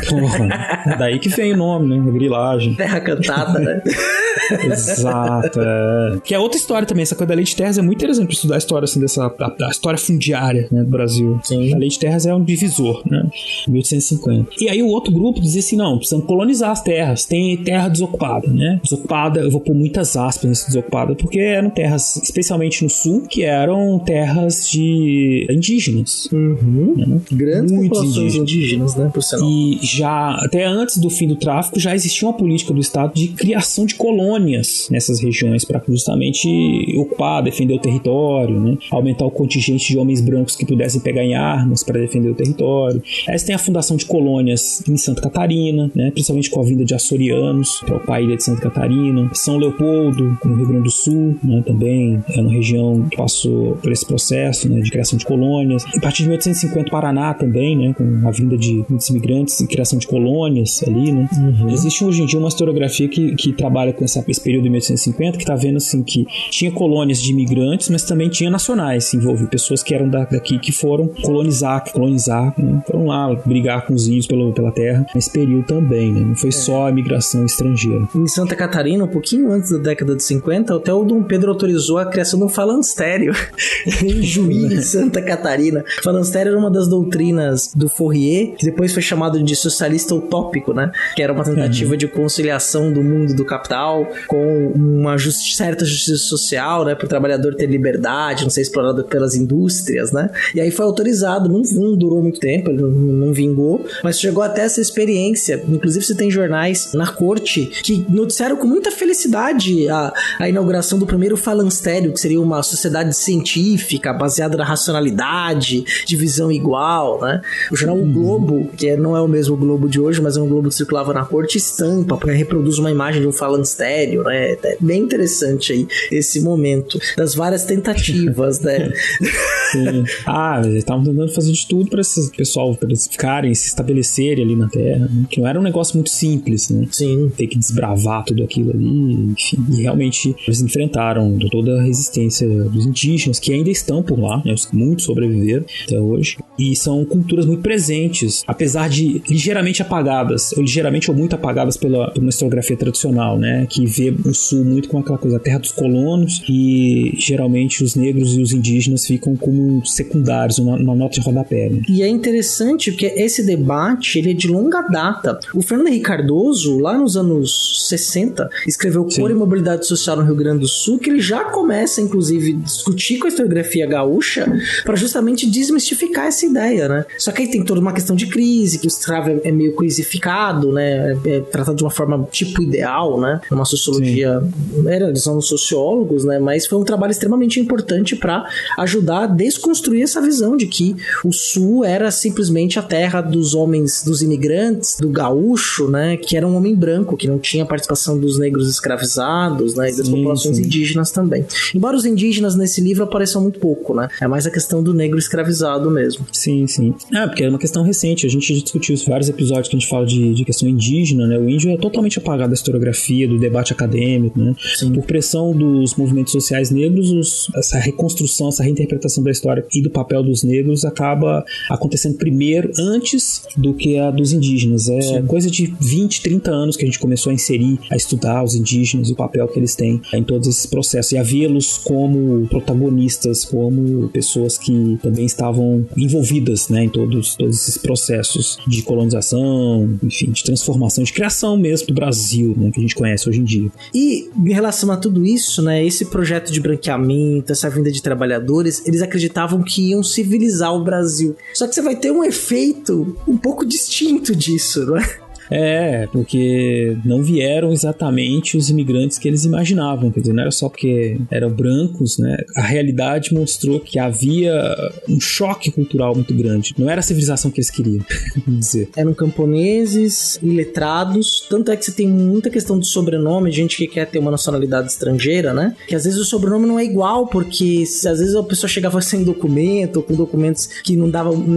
Porra, daí que vem o nome, né? Grilagem. Terra cantada, né? Exato. Que é outra história também. Essa coisa da lei de terras é muito interessante pra estudar a história, assim, a história fundiária, né, do Brasil. Sim. A lei de terras é um divisor, né? 1850. E aí o outro grupo dizia assim, não, precisamos colonizar as terras. Tem terra desocupada, né? Desocupada, eu vou pôr muitas aspas nesse desocupada, porque eram terras, especialmente no sul, que eram terras de indígenas. Né? Grandes Muitos populações indígenas, né? Por sinal. E já, até antes do fim do tráfico, já existia uma política do Estado de criação de colônias nessas regiões para justamente ocupar, defender o território, né? Aumentar o contingente de homens brancos que pudessem pegar em armas para defender o território. Aí você tem a fundação de colônias em Santa Catarina, né? Principalmente com a vinda de açorianos para ocupar a ilha de Santa Catarina. São Leopoldo, no Rio Grande do Sul, né? Também é uma região que passou por esse processo, né, de criação de colônias. A partir de 1850, Paraná também, né, com a vinda de muitos imigrantes e criação de colônias ali, né. Existe hoje em dia uma historiografia que trabalha com esse período de 1850, que está vendo assim que tinha colônias de imigrantes, mas também tinha nacionais envolvidas, pessoas que eram daqui que foram colonizar, né, foram lá brigar com os índios pela terra nesse período também, né, não foi só a imigração estrangeira. Em Santa Catarina, um pouquinho antes da década de 50, até o Dom Pedro autorizou a criação de um falanstério em Juí, Santa Catarina. O falanstério era uma das doutrinas do Fourier, que depois foi chamado de socialista utópico, né? Que era uma tentativa de conciliação do mundo do capital com uma certa justiça social, né? Para o trabalhador ter liberdade, não ser explorado pelas indústrias, né? E aí foi autorizado, não durou muito tempo, ele não vingou, mas chegou até essa experiência. Inclusive você tem jornais na corte que noticiaram com muita felicidade a inauguração do primeiro falanstério, que seria uma sociedade científica baseada na racionalidade, de visão igual, né? O jornal O Globo, que não é o mesmo Globo de hoje, mas é um Globo que circulava na corte, estampa, porque reproduz uma imagem de um falanstério, né? É bem interessante aí esse momento das várias tentativas, né? Sim. Eles estavam tentando fazer de tudo para esse pessoal, para eles ficarem, se estabelecerem ali na Terra, né? Que não era um negócio muito simples, né? Sim. Ter que desbravar tudo aquilo ali, enfim. E realmente eles enfrentaram toda a resistência dos indígenas, que ainda estão por lá, né? Muitos sobreviveram até hoje. E são culturas muito presentes, apesar de ligeiramente apagadas, ou muito apagadas por uma historiografia tradicional, né? Que vê o Sul muito como aquela coisa, a terra dos colonos, e geralmente os negros e os indígenas ficam como secundários, uma nota de rodapé, né? E é interessante porque esse debate, ele é de longa data. O Fernando Henrique Cardoso, lá nos anos 60, escreveu Cor e Mobilidade Social no Rio Grande do Sul, que ele já começa, inclusive, a discutir com a historiografia gaúcha para justamente desmistificar essa ideia, né? Só que aí tem toda uma questão de crise, que o escravo é meio coisificado, né? É tratado de uma forma tipo ideal, né? Uma sociologia... Eles são sociólogos, né? Mas foi um trabalho extremamente importante para ajudar a desconstruir essa visão de que o Sul era simplesmente a terra dos homens, dos imigrantes, do gaúcho, né? Que era um homem branco, que não tinha participação dos negros escravizados, né? E das populações indígenas também. Embora os indígenas nesse livro apareçam muito pouco, né? É mais a questão do negro escravizado mesmo. Sim. Porque é uma questão recente. A gente discutiu vários episódios que a gente fala de questão indígena, né? O índio é totalmente apagado da historiografia, do debate acadêmico, né? Sim. Por pressão dos movimentos sociais negros, essa reconstrução, essa reinterpretação da história e do papel dos negros acaba acontecendo primeiro, antes do que a dos indígenas. É coisa de 20, 30 anos que a gente começou a inserir, a estudar os indígenas e o papel que eles têm em todos esses processos, e a vê-los como protagonistas, como pessoas que também estavam envolvidas, né, em todos esses processos de colonização, enfim, de transformação, de criação mesmo do Brasil, né, que a gente conhece hoje em dia. E em relação a tudo isso, né, esse projeto de branqueamento, essa vinda de trabalhadores, eles acreditavam que iam civilizar o Brasil. Só que você vai ter um efeito um pouco distinto disso, não é? Porque não vieram exatamente os imigrantes que eles imaginavam, quer dizer, não era só porque eram brancos, né? A realidade mostrou que havia um choque cultural muito grande. Não era a civilização que eles queriam, vamos dizer. Eram camponeses, iletrados, tanto é que você tem muita questão do sobrenome, gente que quer ter uma nacionalidade estrangeira, né? Que às vezes o sobrenome não é igual, porque às vezes a pessoa chegava sem documento, ou com documentos que não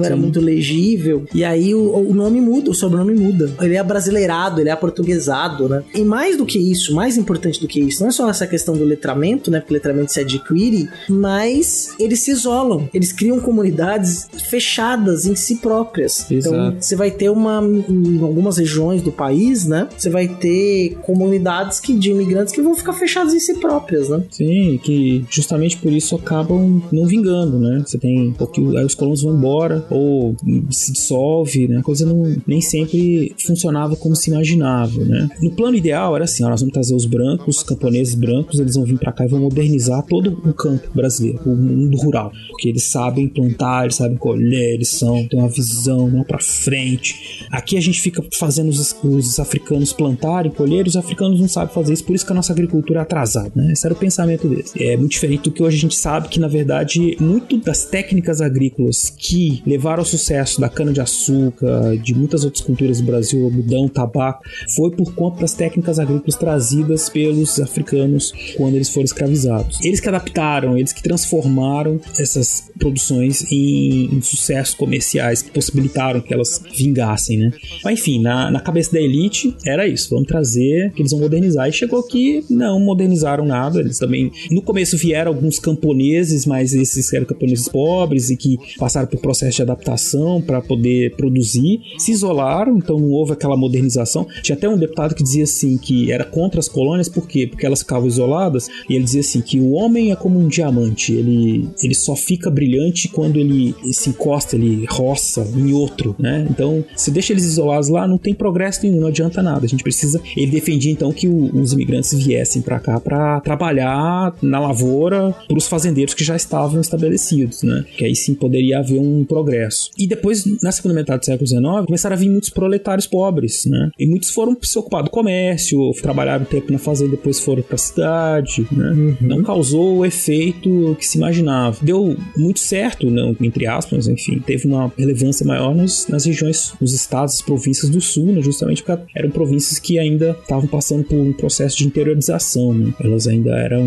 era muito legível, e aí o nome muda, o sobrenome muda. Ele é abrasileirado, ele é aportuguesado, né? E mais do que isso, mais importante do que isso, não é só essa questão do letramento, né? Porque letramento se adquire, mas eles se isolam, eles criam comunidades fechadas em si próprias. Exato. Então, você vai ter em algumas regiões do país, né? Você vai ter comunidades de imigrantes que vão ficar fechadas em si próprias, né? Sim, que justamente por isso acabam não vingando, né? Você tem, porque aí os colonos vão embora, ou se dissolve, né? A coisa nem sempre funcionava como se imaginava, né? No plano ideal era assim, ó, nós vamos trazer os brancos, os camponeses brancos, eles vão vir pra cá e vão modernizar todo o campo brasileiro, o mundo rural, porque eles sabem plantar, eles sabem colher, eles têm uma visão lá pra frente. Aqui a gente fica fazendo os africanos plantarem, colher, os africanos não sabem fazer isso, por isso que a nossa agricultura é atrasada, né? Esse era o pensamento deles. É muito diferente do que hoje a gente sabe, que na verdade muito das técnicas agrícolas que levaram ao sucesso da cana-de-açúcar, de muitas outras culturas do Brasil, algodão, tabaco, foi por conta das técnicas agrícolas trazidas pelos africanos quando eles foram escravizados. Eles que adaptaram, eles que transformaram essas produções em sucessos comerciais que possibilitaram que elas vingassem, né? Mas enfim, na cabeça da elite era isso, vamos trazer, que eles vão modernizar. E chegou que não modernizaram nada, eles também, no começo vieram alguns camponeses, mas esses eram camponeses pobres e que passaram por processo de adaptação para poder produzir, se isolaram, então não houve aquela modernização. Tinha até um deputado que dizia assim, que era contra as colônias, por quê? Porque elas ficavam isoladas, e ele dizia assim, que o homem é como um diamante, ele só fica brilhante quando ele se encosta, ele roça em outro, né? Então, se deixa eles isolados lá, não tem progresso nenhum, não adianta nada. A gente precisa... Ele defendia então que os imigrantes viessem para cá para trabalhar na lavoura para os fazendeiros que já estavam estabelecidos, né? Que aí sim poderia haver um progresso. E depois, na segunda metade do século XIX, começaram a vir muitos proletários pobres, né? E muitos foram se ocupar do comércio, trabalharam um tempo na fazenda, depois foram para a cidade, né? Uhum. Não causou o efeito que se imaginava. Deu muito certo, não, entre aspas, enfim, teve uma relevância maior nas regiões, nos estados, as províncias do sul, né? Justamente porque eram províncias que ainda estavam passando por um processo de interiorização, né? Elas ainda eram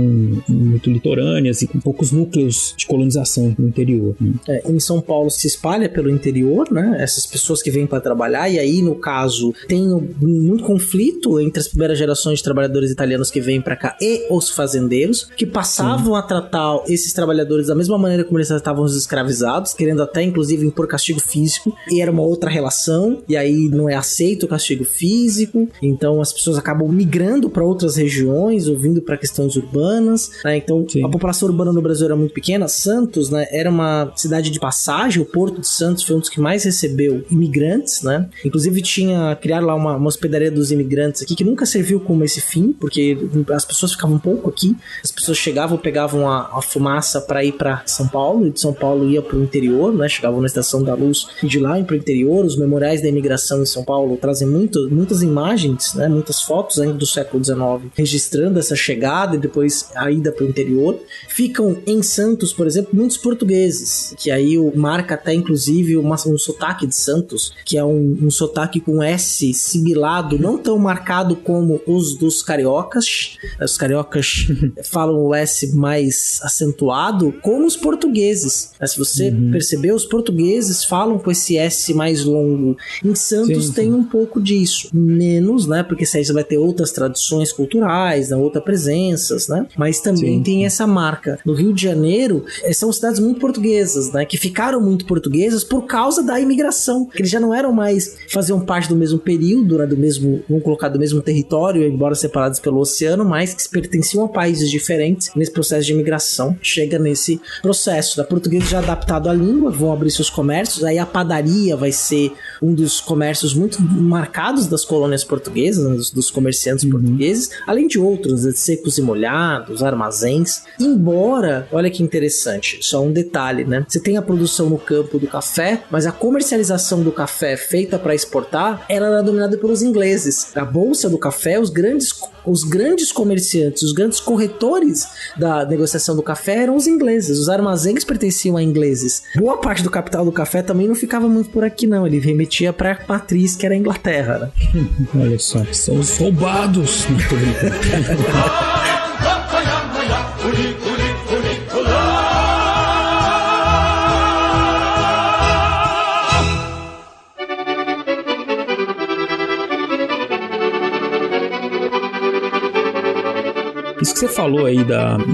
muito litorâneas e com poucos núcleos de colonização no interior, né? Em São Paulo se espalha pelo interior, né? Essas pessoas que vêm para trabalhar, e aí no caso tem muito conflito entre as primeiras gerações de trabalhadores italianos que vêm para cá e os fazendeiros, que passavam a tratar esses trabalhadores da mesma maneira como eles tratavam os escravizados, querendo até inclusive impor castigo físico, e era uma outra relação, e aí não é aceito o castigo físico, então as pessoas acabam migrando para outras regiões ou vindo para questões urbanas, né? Então a população urbana no Brasil era muito pequena. Santos, né, era uma cidade de passagem, o Porto de Santos foi um dos que mais recebeu imigrantes, né? Inclusive criaram lá uma hospedaria dos imigrantes aqui, que nunca serviu como esse fim, porque as pessoas ficavam um pouco aqui, as pessoas chegavam, pegavam a fumaça para ir para São Paulo, e de São Paulo ia para o interior, né? Chegavam na Estação da Luz e de lá iam para o interior. Os memoriais da imigração em São Paulo trazem muitas imagens, né? Muitas fotos ainda do século XIX, registrando essa chegada e depois a ida para o interior. Ficam em Santos, por exemplo, muitos portugueses, que aí marca até inclusive um sotaque de Santos, que é um sotaque com S sibilado, não tão marcado como os dos cariocas. Os cariocas falam o S mais acentuado, como os portugueses. Se você perceber, os portugueses falam com esse S mais longo. Em Santos tem um pouco disso, menos, né? Porque você vai ter outras tradições culturais, né? Outras presenças, né? Mas também tem essa marca. No Rio de Janeiro, são cidades muito portuguesas, né? Que ficaram muito portuguesas por causa da imigração, que eles já não eram mais, faziam parte do mesmo período, né? Vamos colocar do mesmo território, embora separados pelo oceano, mas que pertenciam a países diferentes. Nesse processo de imigração, chega nesse processo da portuguesa já adaptado à língua, vão abrir seus comércios, aí a padaria vai ser um dos comércios muito marcados das colônias portuguesas, né? dos comerciantes portugueses, além de outros, secos e molhados, armazéns. Embora, olha que interessante, só um detalhe, né? Você tem a produção no campo do café, mas a comercialização do café feita para exportar, ela era dominada pelos ingleses. A bolsa do café, os grandes comerciantes, os grandes corretores da negociação do café eram os ingleses. Os armazéns pertenciam a ingleses. Boa parte do capital do café também não ficava muito por aqui, não. Ele remetia para a matriz, que era a Inglaterra, né? Olha só, são os roubados. falou aí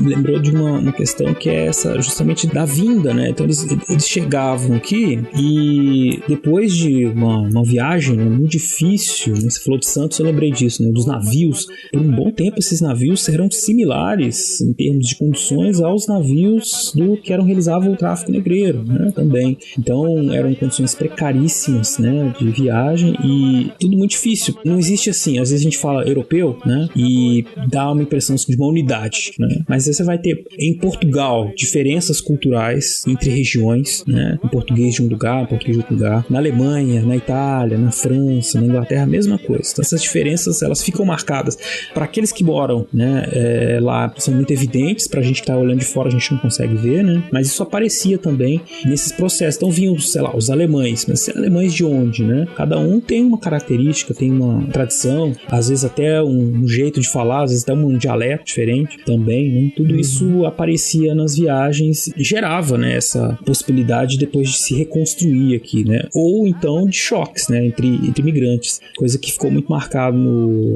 lembrou de uma questão que é essa, justamente da vinda, né? Então eles chegavam aqui e depois de uma viagem, né, muito difícil, né? Você falou de Santos, eu lembrei disso, né? Dos navios. Por um bom tempo esses navios eram similares em termos de condições aos navios que realizavam o tráfico negreiro, né? Também. Então eram condições precaríssimas, né? De viagem e tudo muito difícil. Não existe assim, às vezes a gente fala europeu, né? E dá uma impressão de uma unidade, né? Mas aí você vai ter em Portugal diferenças culturais entre regiões, né? O português de um lugar, o português de outro lugar. Na Alemanha, na Itália, na França, na Inglaterra, a mesma coisa. Então essas diferenças, elas ficam marcadas. Para aqueles que moram, né, lá, são muito evidentes. Pra gente que tá olhando de fora, a gente não consegue ver, né? Mas isso aparecia também nesses processos. Então vinham, sei lá, os alemães. Mas alemães de onde, né? Cada um tem uma característica, tem uma tradição, às vezes até um jeito de falar, às vezes até um dialeto diferente também, né? Tudo isso aparecia nas viagens e gerava, né, essa possibilidade depois de se reconstruir aqui, né? Ou então de choques, né, entre imigrantes, coisa que ficou muito marcado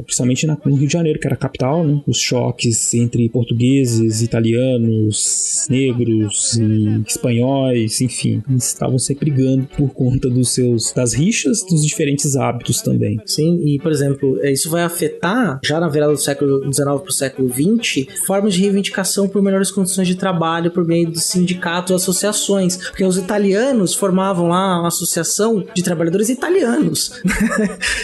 principalmente no Rio de Janeiro, que era a capital, né? Os choques entre portugueses, italianos, negros e espanhóis, enfim, eles estavam sempre brigando por conta das rixas, dos diferentes hábitos também. Sim, e por exemplo, isso vai afetar, já na virada do século XIX para o século XX, formas de reivindicação por melhores condições de trabalho por meio dos sindicatos e associações, porque os italianos formavam lá uma associação de trabalhadores italianos.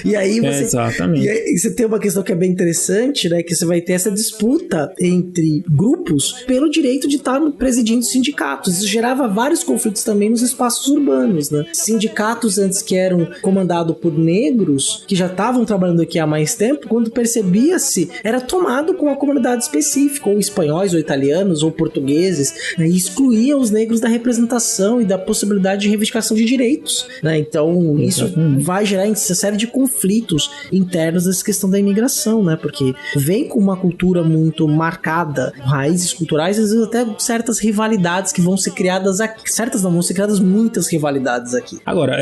E aí exatamente. E aí você tem uma questão que é bem interessante, né, que você vai ter essa disputa entre grupos pelo direito de estar presidindo sindicatos. Isso gerava vários conflitos também nos espaços urbanos, né? Sindicatos antes que eram comandados por negros, que já estavam trabalhando aqui há mais tempo, quando percebia-se, era tomado com uma comunidade específica, ou espanhóis, ou italianos, ou portugueses, né, e excluía os negros da representação e da possibilidade de reivindicação de direitos, né? Então isso vai gerar uma série de conflitos internos dessa questão da imigração, né? Porque vem com uma cultura muito marcada, raízes culturais, às vezes até certas rivalidades que vão ser criadas aqui. Certas não, vão ser criadas muitas rivalidades aqui. Agora,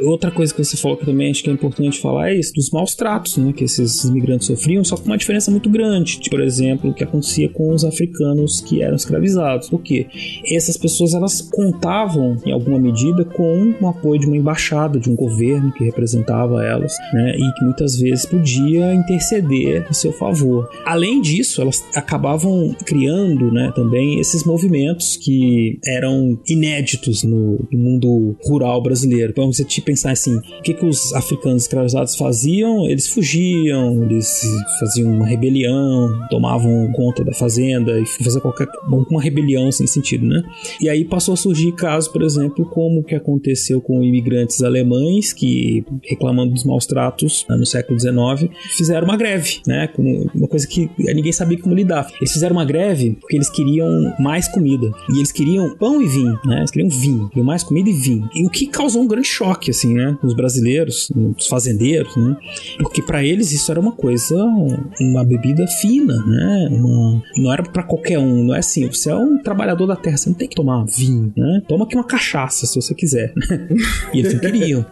outra coisa que você falou que também acho que é importante falar é isso, dos maus tratos, né, que esses imigrantes sofriam, só com uma diferença muito grande. Por exemplo, o que acontecia com os africanos que eram escravizados. Por quê? Essas pessoas, elas contavam, em alguma medida, com o apoio de uma embaixada, de um governo que representava elas, né, e que muitas vezes podia interceder a seu favor. Além disso, elas acabavam criando, né, também esses movimentos que eram inéditos no mundo rural brasileiro. Então, você te pensar assim, o que os africanos escravizados faziam? Eles fugiam, eles faziam uma rebelião, tomavam conta da fazenda e faziam uma rebelião nesse sentido, né? E aí passou a surgir casos, por exemplo, como o que aconteceu com imigrantes alemães que, reclamando dos maus tratos no século XIX, fizeram uma greve, né? Uma coisa que ninguém sabia como lidar. Eles fizeram uma greve porque eles queriam mais comida. E eles queriam pão e vinho, né? Eles queriam vinho. Queriam mais comida e vinho. E o que causou um grande choque, assim, né? Nos brasileiros, nos fazendeiros, né? Porque pra eles isso era uma coisa, uma bebida fina, né? Não era pra qualquer um. Não é assim, você é um trabalhador da terra, você não tem que tomar vinho, né? Toma aqui uma cachaça, se você quiser. E eles não queriam.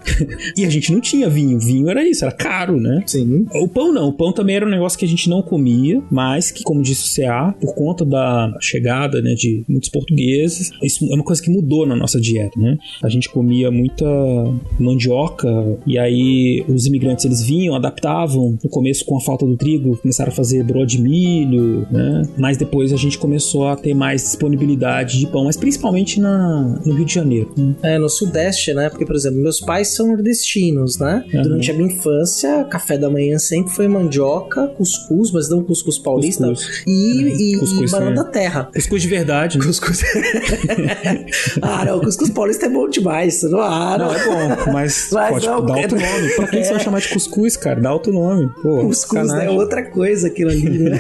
E a gente não tinha vinho. Vinho era isso, era caro, né? Sim. O pão não. O pão também era um negócio que a gente não comia, mas que, como disse o CA, por conta da chegada, né, de muitos portugueses, isso é uma coisa que mudou na nossa dieta, né? A gente comia muita mandioca e aí os imigrantes, eles vinham, adaptavam, no começo com a falta do trigo, começaram a fazer broa de milho, né? Mas depois a gente começou a ter mais disponibilidade de pão, mas principalmente no Rio de Janeiro. No Sudeste, né? Porque, por exemplo, meus pais são nordestinos, né? Durante a minha infância, café da manhã sempre foi mandioca, cuscuz, mas não cuscuz paulista, e banana da terra. Cuscuz de verdade, né? Cuscuz. Não, cuscuz paulista é bom demais. Não, é bom, mas pode dar outro nome. Pra quem você vai chamar de cuscuz, cara? Dá outro nome. Pô, cuscuz é outra coisa aquilo ali, né?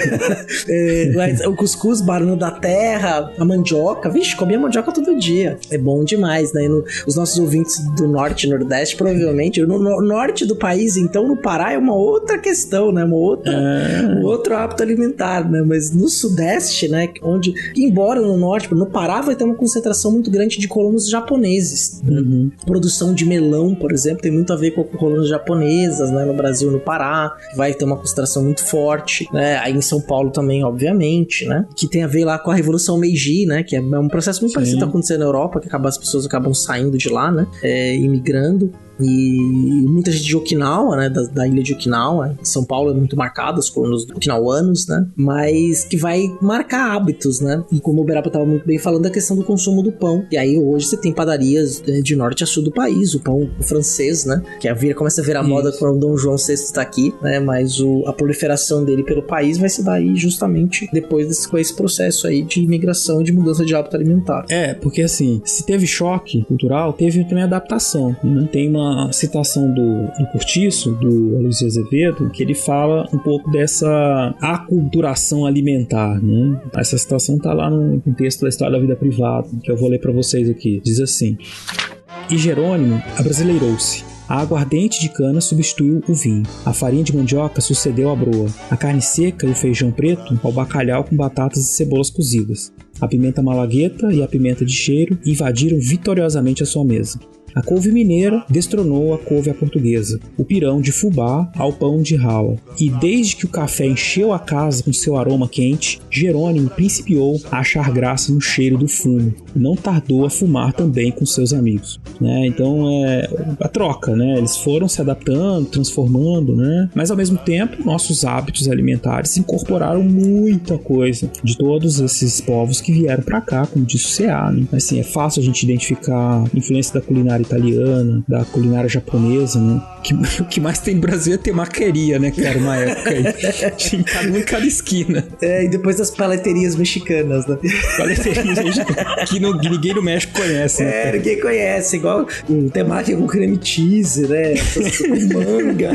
Mas o cuscuz, banana da terra, a mandioca, vixe, comia mandioca todo dia. É bom demais, né? Os nossos ouvintes do norte e nordeste, provavelmente, no norte do país, então, no Pará, é uma outra questão, né? Um outro hábito alimentar, né? Mas no sudeste, né? Onde, embora no norte, no Pará vai ter uma concentração muito grande de colonos japoneses. Né? Produção de melão, por exemplo, tem muito a ver com colonos japonesas, né? No Brasil, no Pará, vai ter uma concentração muito forte, né? Aí em São Paulo também também, obviamente, né? Que tem a ver lá com a Revolução Meiji, né? Que é um processo muito parecido que tá acontecendo na Europa, que as pessoas acabam saindo de lá, né? Imigrando. E muita gente de Okinawa, né, da ilha de Okinawa, São Paulo é muito marcado, os colonos okinauanos, né, mas que vai marcar hábitos, né, e como o Beraba estava muito bem falando da questão do consumo do pão, e aí hoje você tem padarias de norte a sul do país, o pão francês, né, que começa a virar moda quando o Dom João VI está aqui, né, mas a proliferação dele pelo país vai se dar aí justamente depois com esse processo aí de imigração e de mudança de hábito alimentar. Porque assim, se teve choque cultural, teve também adaptação, né? Tem uma citação do Cortiço, do Aloysio Azevedo, que ele fala um pouco dessa aculturação alimentar, né? Essa citação tá lá no texto da História da Vida Privada, que eu vou ler para vocês aqui. Diz assim: E Jerônimo abrasileirou-se. A aguardente de cana substituiu o vinho. A farinha de mandioca sucedeu à broa. A carne seca e o feijão preto ao bacalhau com batatas e cebolas cozidas. A pimenta malagueta e a pimenta de cheiro invadiram vitoriosamente a sua mesa. A couve mineira destronou a couve à portuguesa, o pirão de fubá ao pão de rala. E desde que o café encheu a casa com seu aroma quente, Jerônimo principiou a achar graça no cheiro do fumo, e não tardou a fumar também com seus amigos. Né? Então a troca, né? Eles foram se adaptando, transformando, né? Mas ao mesmo tempo, nossos hábitos alimentares incorporaram muita coisa de todos esses povos que vieram para cá, como disse o C.A. Né? Assim, é fácil a gente identificar a influência da culinária italiana, da culinária japonesa, né? O que mais tem no Brasil é temaqueria, né, cara? Uma época aí. Tinha cada um em cada esquina. E depois das paleterias mexicanas, né? Paleterias mexicanas, que ninguém no México conhece, né? Ninguém conhece, igual o temaki com creme cheese, né? Com manga.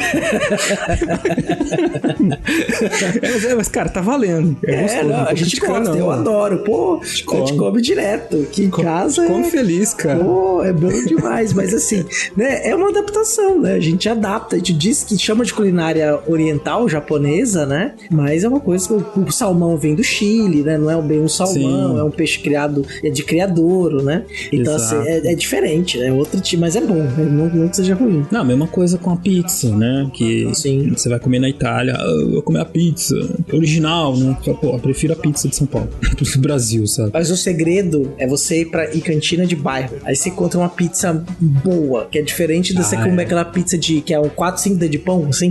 Mas, cara, tá valendo. É gostoso. Não, a gente gosta, eu adoro. Pô, a gente come direto. Aqui em casa. Come feliz, cara. Pô, é bom demais. Mas assim, né? É uma adaptação, né? A gente adapta. A gente diz que chama de culinária oriental, japonesa, né? Mas é uma coisa que o salmão vem do Chile, né? Não é bem um salmão, Sim. É um peixe criado, é de criadouro, né? Então, assim, é diferente, né? Outro tipo, mas é bom, né? Não que seja ruim. Não, a mesma coisa com a pizza, né? Que Sim. Você vai comer na Itália, eu vou comer a pizza original, né? Pô, eu prefiro a pizza de São Paulo pro Brasil, sabe? Mas o segredo é você ir pra cantina de bairro. Aí você encontra uma pizza boa, que é diferente de você comer aquela pizza que é um 4, 5 dedos de pão, assim,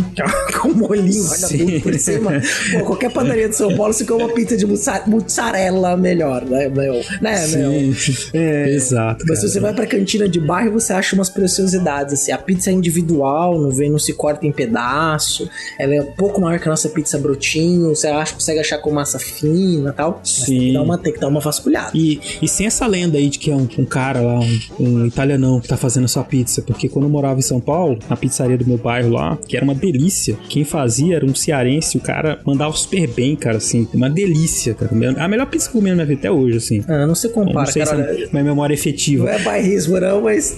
com molhinho, olha tudo por cima. Pô, qualquer padaria de São Paulo, você come uma pizza de mussarela melhor, né, meu? Sim. Exato. Mas se você vai pra cantina de bairro, você acha umas preciosidades, assim. A pizza é individual, não se corta em pedaço. Ela é um pouco maior que a nossa pizza brotinho. Você consegue achar com massa fina e tal. Sim. Tem que dar uma vasculhada. E sem essa lenda aí de que é um cara lá, um italianão que tá fazendo a sua pizza. Porque quando eu morava em São Paulo, na pizzaria do meu bairro lá, que era uma delícia. Quem fazia era um cearense. O cara mandava super bem, cara, assim. Uma delícia, cara. A melhor pizza que eu comi na minha vida até hoje, assim. Não se compara, não sei cara. Se é minha memória efetiva. Não é bairrismo, não, mas...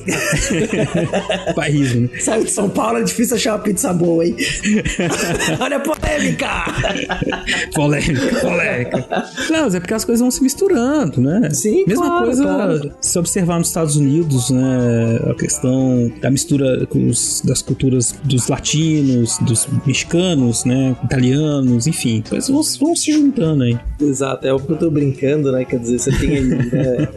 Bairrismo, né? Saiu de São Paulo, é difícil achar uma pizza boa, hein? Olha a polêmica! Polêmica. Não, mas é porque as coisas vão se misturando, né? Sim, Mesma claro, coisa, claro. se observar nos Estados Unidos, né? A questão da mistura das culturas dos latinos, dos mexicanos, né? Italianos, enfim. Coisas vão se juntando aí. Exato, é o que eu tô brincando, né? Quer dizer, você tem aí,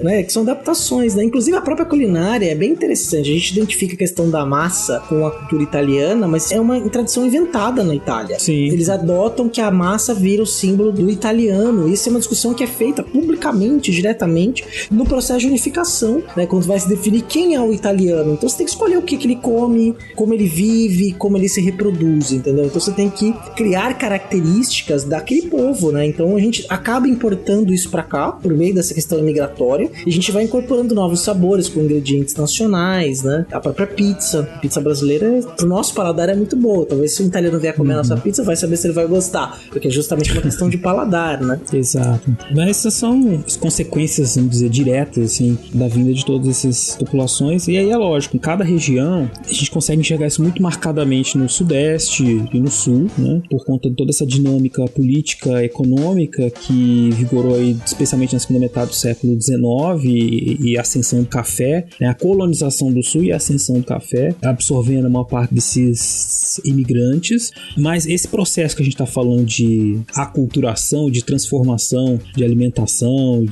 né? Que são adaptações, né? Inclusive a própria culinária é bem interessante. A gente identifica a questão da massa com a cultura italiana, mas é uma tradição inventada na Itália. Sim. Eles adotam que a massa vira o símbolo do italiano. Isso é uma discussão que é feita publicamente, diretamente, no processo de unificação, né? Quando vai se definir quem é o italiano. Então você tem que escolher o que ele come, como ele vive, como ele se reproduz, entendeu? Então você tem que criar características daquele povo, né? Então a gente acaba importando isso pra cá, por meio dessa questão migratória, e a gente vai incorporando novos sabores com ingredientes nacionais, né? A própria pizza brasileira, pro nosso paladar, é muito boa. Talvez se um italiano vier comer a nossa pizza, vai saber se ele vai gostar, porque é justamente uma questão de paladar, né? Exato. Mas essas são as consequências, vamos dizer, diretas, assim, da vinda de todas essas populações regiões, e aí é lógico, em cada região a gente consegue enxergar isso muito marcadamente no Sudeste e no Sul, né, por conta de toda essa dinâmica política, econômica que vigorou aí, especialmente na segunda metade do século XIX e a ascensão do café, né, a colonização do Sul e a ascensão do café, absorvendo a maior parte desses imigrantes. Mas esse processo que a gente está falando de aculturação, de transformação, de alimentação,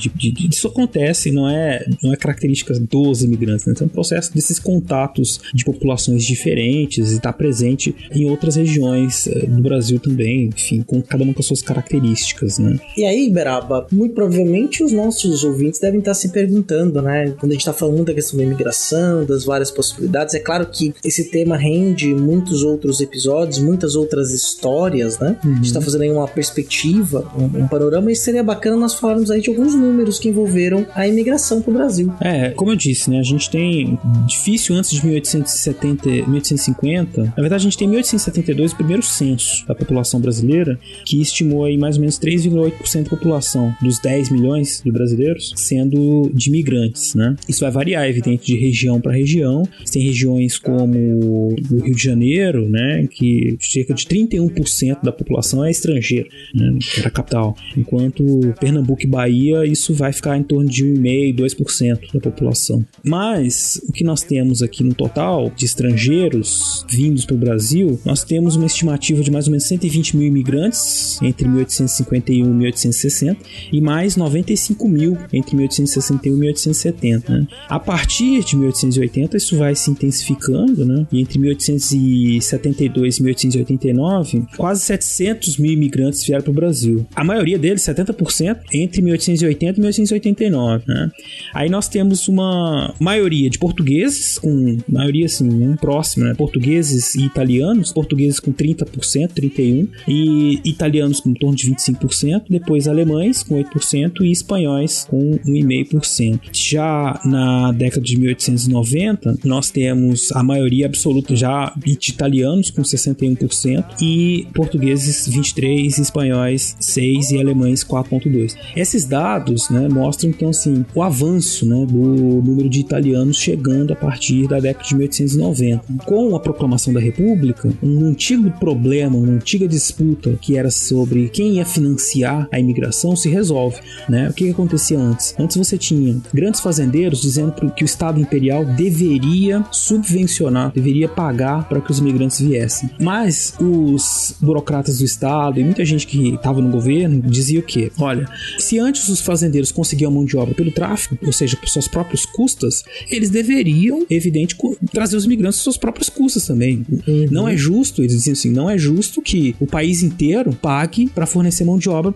isso acontece, não é característica dos imigrantes, né? Então é um processo desses contatos de populações diferentes e está presente em outras regiões do Brasil também, enfim, com cada uma com as suas características, né? E aí, Beraba, muito provavelmente os nossos ouvintes devem estar se perguntando, né? Quando a gente está falando da questão da imigração, das várias possibilidades, é claro que esse tema rende muitos outros episódios, muitas outras histórias, né? A gente está fazendo aí uma perspectiva, um panorama, e seria bacana nós falarmos aí de alguns números que envolveram a imigração para o Brasil. Como eu disse, né? A gente tem difícil antes de 1850, na verdade a gente tem em 1872 o primeiro censo da população brasileira, que estimou aí mais ou menos 3,8% da população dos 10 milhões de brasileiros sendo de imigrantes, né? Isso vai variar, é evidente, de região para região. Tem regiões como o Rio de Janeiro, né, que cerca de 31% da população é estrangeira, né, que era a capital, enquanto Pernambuco e Bahia isso vai ficar em torno de 1,5%, 2% da população. Mas o que nós temos aqui no total de estrangeiros vindos para o Brasil, nós temos uma estimativa de mais ou menos 120 mil imigrantes entre 1851 e 1860 e mais 95 mil entre 1861 e 1870, né? A partir de 1880 isso vai se intensificando, né? E entre 1872 e 1889 quase 700 mil imigrantes vieram para o Brasil. A maioria deles, 70%, entre 1880 e 1889, né? Aí nós temos uma maioria de portugueses, com maioria assim, próxima, né? Portugueses e italianos, portugueses com 30%, 31%, e italianos com em torno de 25%, depois alemães com 8% e espanhóis com 1,5%. Já na década de 1890, nós temos a maioria absoluta já de italianos com 61% e portugueses 23%, espanhóis 6% e alemães 4,2%. Esses dados, né, mostram então assim o avanço, né, do número de italianos chegando a partir da década de 1890. Com a proclamação da República, um antigo problema, uma antiga disputa que era sobre quem ia financiar a imigração se resolve, né? O que acontecia antes? Antes você tinha grandes fazendeiros dizendo que o Estado Imperial deveria subvencionar, deveria pagar para que os imigrantes viessem. Mas os burocratas do Estado e muita gente que estava no governo dizia o quê? Olha, se antes os fazendeiros conseguiam mão de obra pelo tráfico, ou seja, por suas próprias custas, eles deveriam, evidente, trazer os imigrantes por suas próprias custas também. Não é justo, eles diziam assim, não é justo que o país inteiro pague para fornecer mão de obra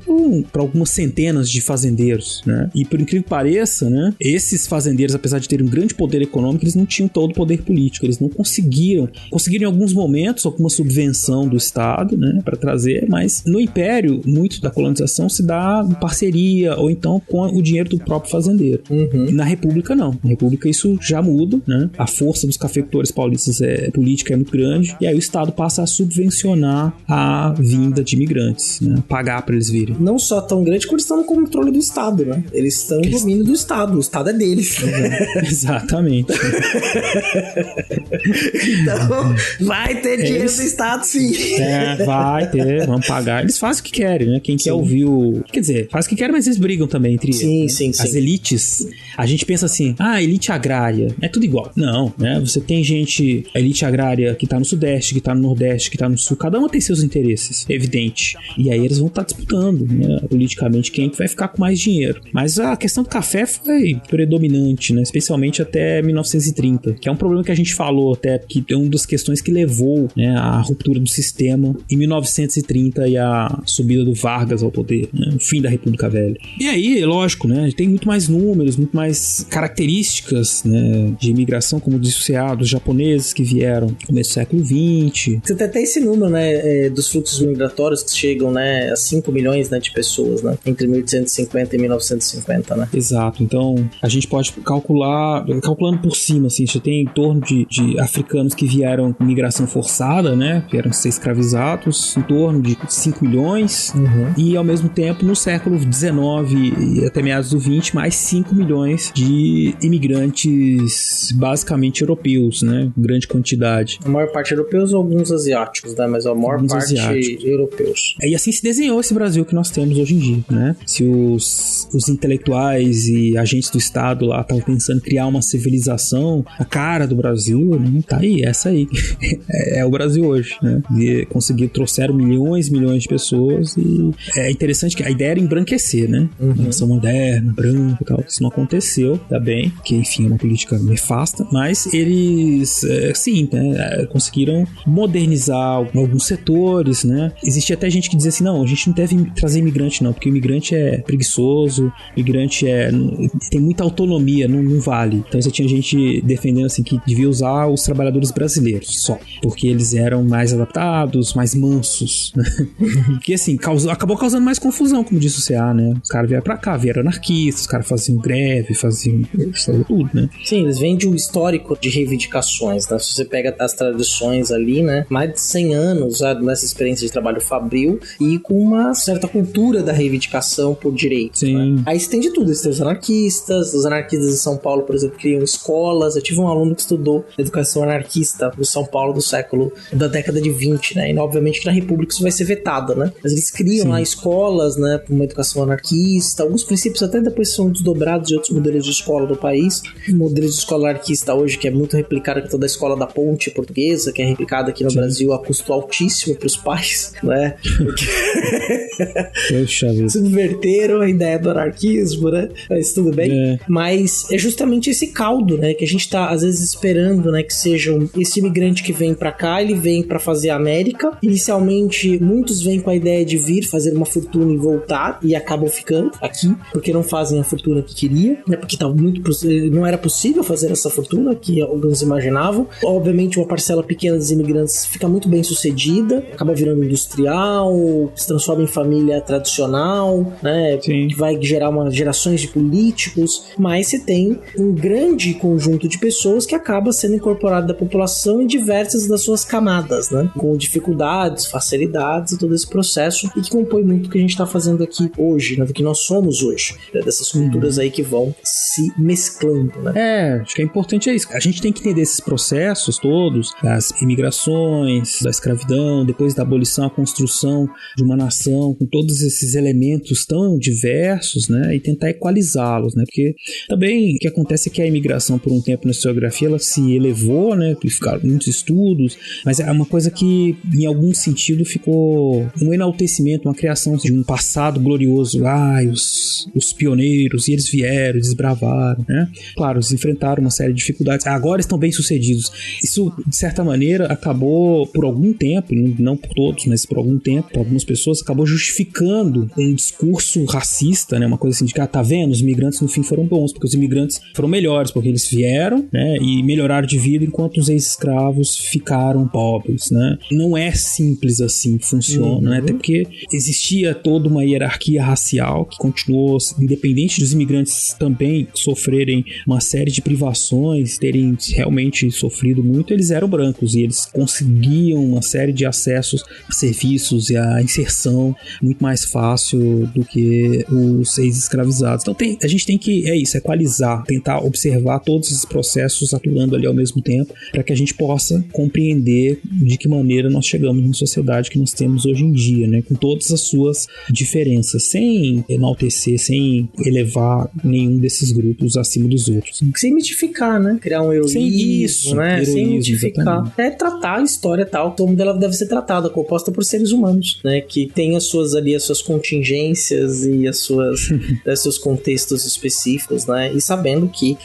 para algumas centenas de fazendeiros, né? E por incrível que pareça, né, esses fazendeiros, apesar de terem um grande poder econômico, eles não tinham todo o poder político, eles não conseguiram em alguns momentos alguma subvenção do Estado, né, para trazer, mas no Império, muito da colonização se dá em parceria ou então com o dinheiro do próprio fazendeiro. E na República não. Na República isso já muda, né? A força dos cafeicultores paulistas política é muito grande e aí o Estado passa a subvencionar a vinda de imigrantes, né? Pagar para eles virem. Não só tão grande quanto estão no controle do Estado, né? Eles estão no domínio do Estado. O Estado é deles. Exatamente. Então, vai ter dinheiro do Estado, sim. Vai ter, vamos pagar. Eles fazem o que querem, né? Quem quer ouvir o... Quer dizer, faz o que querem, mas eles brigam também entre eles. Sim. As elites, a gente pensa assim, elite agrária, é tudo igual. Não, né? Você tem gente, a elite agrária que tá no Sudeste, que tá no Nordeste, que tá no Sul, cada uma tem seus interesses, evidente. E aí eles vão estar disputando, né, politicamente, quem vai ficar com mais dinheiro. Mas a questão do café foi predominante, né? Especialmente até 1930, que é um problema que a gente falou até, que é uma das questões que levou, né, à ruptura do sistema em 1930 e a subida do Vargas ao poder, né? O fim da República Velha. E aí, lógico, né, tem muito mais números, muito mais características, né, de imigração, como disse o dos japoneses que vieram no começo do século XX. Você tem até esse número, né, dos fluxos migratórios que chegam, né, a 5 milhões, né, de pessoas, né, entre 1850 e 1950, né? Exato. Então, a gente pode calculando por cima, assim, você tem em torno de africanos que vieram com migração forçada, né, vieram ser escravizados, em torno de 5 milhões, e ao mesmo tempo, no século XIX e até meados do XX, mais 5 milhões de imigrantes imigrantes basicamente europeus, né? Grande quantidade. A maior parte europeus ou alguns asiáticos, né? Mas a maior Alguns parte asiáticos. europeus. E assim se desenhou esse Brasil que nós temos hoje em dia, né? Se os intelectuais e agentes do Estado lá estavam pensando em criar uma civilização, a cara do Brasil, né? Tá aí, essa aí. É o Brasil hoje, né? E trouxeram milhões de pessoas e é interessante que a ideia era embranquecer, né? Nação moderna, branca e tal. Isso não aconteceu, tá bem, que enfim é uma política nefasta, mas eles, sim, né? Conseguiram modernizar alguns setores, né? Existia até gente que dizia assim, não, a gente não deve trazer imigrante não, porque o imigrante é preguiçoso, o imigrante tem muita autonomia, não vale. Então você tinha gente defendendo assim que devia usar os trabalhadores brasileiros só, porque eles eram mais adaptados, mais mansos, né? Que assim, acabou causando mais confusão, como disse o CA, né? Os caras vieram pra cá, vieram anarquistas, os caras faziam greve, faziam tudo, né? Sim, eles vêm de um histórico de reivindicações, né? Se você pega as tradições ali, né? Mais de 100 anos já nessa experiência de trabalho fabril e com uma certa cultura da reivindicação por direitos. Sim. Né? Aí você tem de tudo, você tem os anarquistas em São Paulo, por exemplo, criam escolas. Eu tive um aluno que estudou educação anarquista no São Paulo da década de 20, né? E obviamente que na República isso vai ser vetado, né? Mas eles criam lá escolas, né? Para uma educação anarquista. Alguns princípios até depois são desdobrados de outros modelos de escola do país. O modelo de escola anarquista hoje, que é muito replicado, que é toda a escola da Ponte portuguesa, que é replicada aqui no Brasil a custo altíssimo para os pais, né? Subverteram a ideia do anarquismo, né? Mas tudo bem. Mas é justamente esse caldo, né? Que a gente tá, às vezes, esperando, né? Que seja esse imigrante que vem pra cá, ele vem pra fazer a América. Inicialmente, muitos vêm com a ideia de vir fazer uma fortuna e voltar, e acabam ficando aqui, porque não fazem a fortuna que queriam, né? Porque não era possível fazer essa fortuna que alguns imaginavam. Obviamente, uma parcela pequena dos imigrantes fica muito bem sucedida, acaba virando industrial, se transforma em família tradicional, né? Sim. Que vai gerar gerações de políticos, mas você tem um grande conjunto de pessoas que acaba sendo incorporado da população em diversas das suas camadas, né? Com dificuldades, facilidades e todo esse processo, e que compõe muito o que a gente está fazendo aqui hoje, né? Do que nós somos hoje, né? Dessas culturas aí que vão se mesclando, né? Acho que é importante isso. A gente tem que entender esses processos todos, das imigrações, da escravidão, depois da abolição, a construção de uma nação, com todos esses elementos tão diversos, né? E tentar equalizá-los, né? Porque também o que acontece é que a imigração, por um tempo na historiografia, ela se elevou, né? Ficaram muitos estudos, mas é uma coisa que, em algum sentido, ficou um enaltecimento, uma criação de um passado glorioso. Os pioneiros, e eles vieram, desbravaram, né? Claro, eles enfrentaram uma série de dificuldades. Agora estão bem-sucedidos. Isso, de certa maneira, acabou, por algum tempo, não por todos, mas por algum tempo, por algumas pessoas, acabou justificando um discurso racista, né? Uma coisa assim de que, tá vendo? Os imigrantes, no fim, foram bons, porque os imigrantes foram melhores, porque eles vieram, né? E melhoraram de vida, enquanto os ex-escravos ficaram pobres, né? Não é simples assim que funciona, né? Até porque existia toda uma hierarquia racial que continuou, independente dos imigrantes também sofrerem uma série de privações, terem realmente sofrido muito, eles eram brancos e eles conseguiam uma série de acessos a serviços e a inserção muito mais fácil do que os ex-escravizados. Então a gente tem que, equalizar, tentar observar todos esses processos atuando ali ao mesmo tempo, para que a gente possa compreender de que maneira nós chegamos na sociedade que nós temos hoje em dia, né? Com todas as suas diferenças, sem enaltecer, sem elevar nenhum desses grupos acima dos outros. Sem mitificar, né? Criar um heroísmo, né? Sem mitificar. Exatamente. É tratar a história tal como ela deve ser tratada, composta por seres humanos, né? Que tem as suas contingências e os seus contextos específicos, né? E sabendo que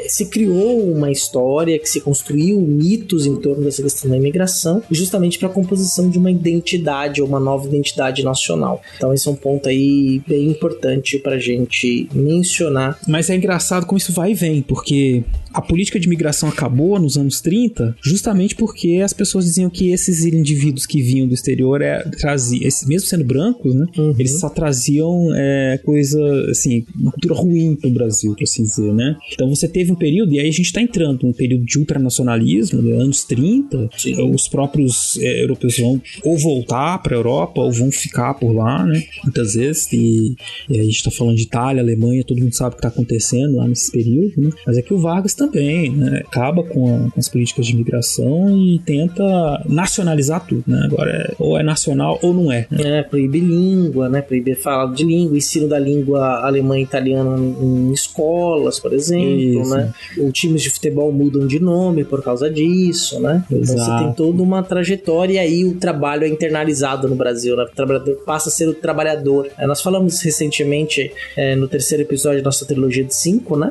se criou uma história, que se construiu mitos em torno dessa questão da imigração, justamente para a composição de uma identidade ou uma nova identidade nacional. Então esse é um ponto aí bem importante pra gente mencionar. Mas é engraçado como isso vai e vem, porque a política de imigração acabou nos anos 30 justamente porque as pessoas diziam que esses indivíduos que vinham do exterior mesmo sendo brancos, né? Eles só traziam coisa, assim, uma cultura ruim pro Brasil, por assim dizer, né? Então você teve um período, e aí a gente tá entrando num período de ultranacionalismo, né? Anos 30, os próprios europeus vão ou voltar pra Europa ou vão ficar por lá, né? Muitas vezes, e a gente tá falando de Itália, Alemanha, todo mundo sabe o que tá acontecendo lá nesse período, né? Mas é que o Vargas também, né, acaba com as políticas de imigração e tenta nacionalizar tudo, né? Agora ou é nacional ou não é. Proíbe língua, né? Proíbe falar de língua, ensino da língua alemã e italiana em escolas, por exemplo, né? Os times de futebol mudam de nome por causa disso, né? Então você tem toda uma trajetória e aí o trabalho é internalizado no Brasil, né? O trabalhador passa a ser o trabalhador. Nós falamos recentemente no terceiro episódio da nossa trilogia de 5, né?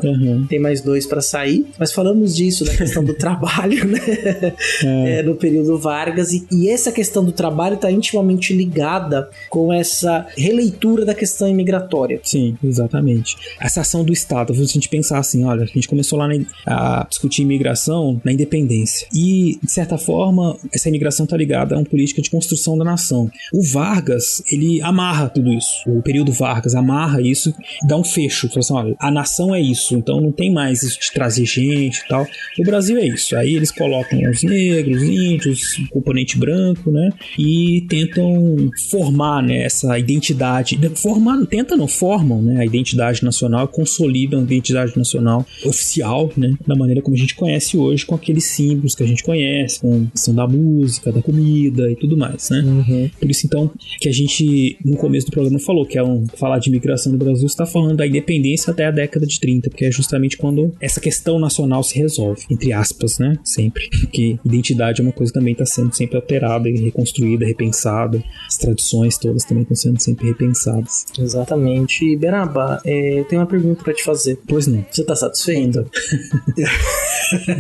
Tem mais 2 para sair, mas falamos disso, da questão do trabalho, né? No período Vargas, e essa questão do trabalho está intimamente ligada com essa releitura da questão imigratória. Sim, exatamente. Essa ação do Estado, se a gente pensar assim, olha, a gente começou lá a discutir imigração na independência, e de certa forma essa imigração está ligada a uma política de construção da nação. O Vargas, ele amarra tudo isso, o período Vargas amarra isso, dá um fecho, fala assim, olha, a nação é isso, então não tem mais isso de trazer gente e tal, o Brasil é isso. Aí eles colocam os negros, índios, o componente branco, né, e tentam formar, né, essa identidade, formam, né, a identidade nacional, consolidam a identidade nacional oficial, né, da maneira como a gente conhece hoje, com aqueles símbolos que a gente conhece, com a questão da música, da comida e tudo mais, né. Por isso, então, que a gente, no começo do programa, falou que falar de imigração no Brasil está falando da independência até a década de 30, porque é justamente quando essa questão nacional se resolve, entre aspas, né, sempre, porque identidade é uma coisa que também está sendo sempre alterada e reconstruída, repensada, as tradições todas também estão sendo sempre repensadas. Exatamente. E Beraba, eu tenho uma pergunta para te fazer. Pois não. Você tá satisfeito?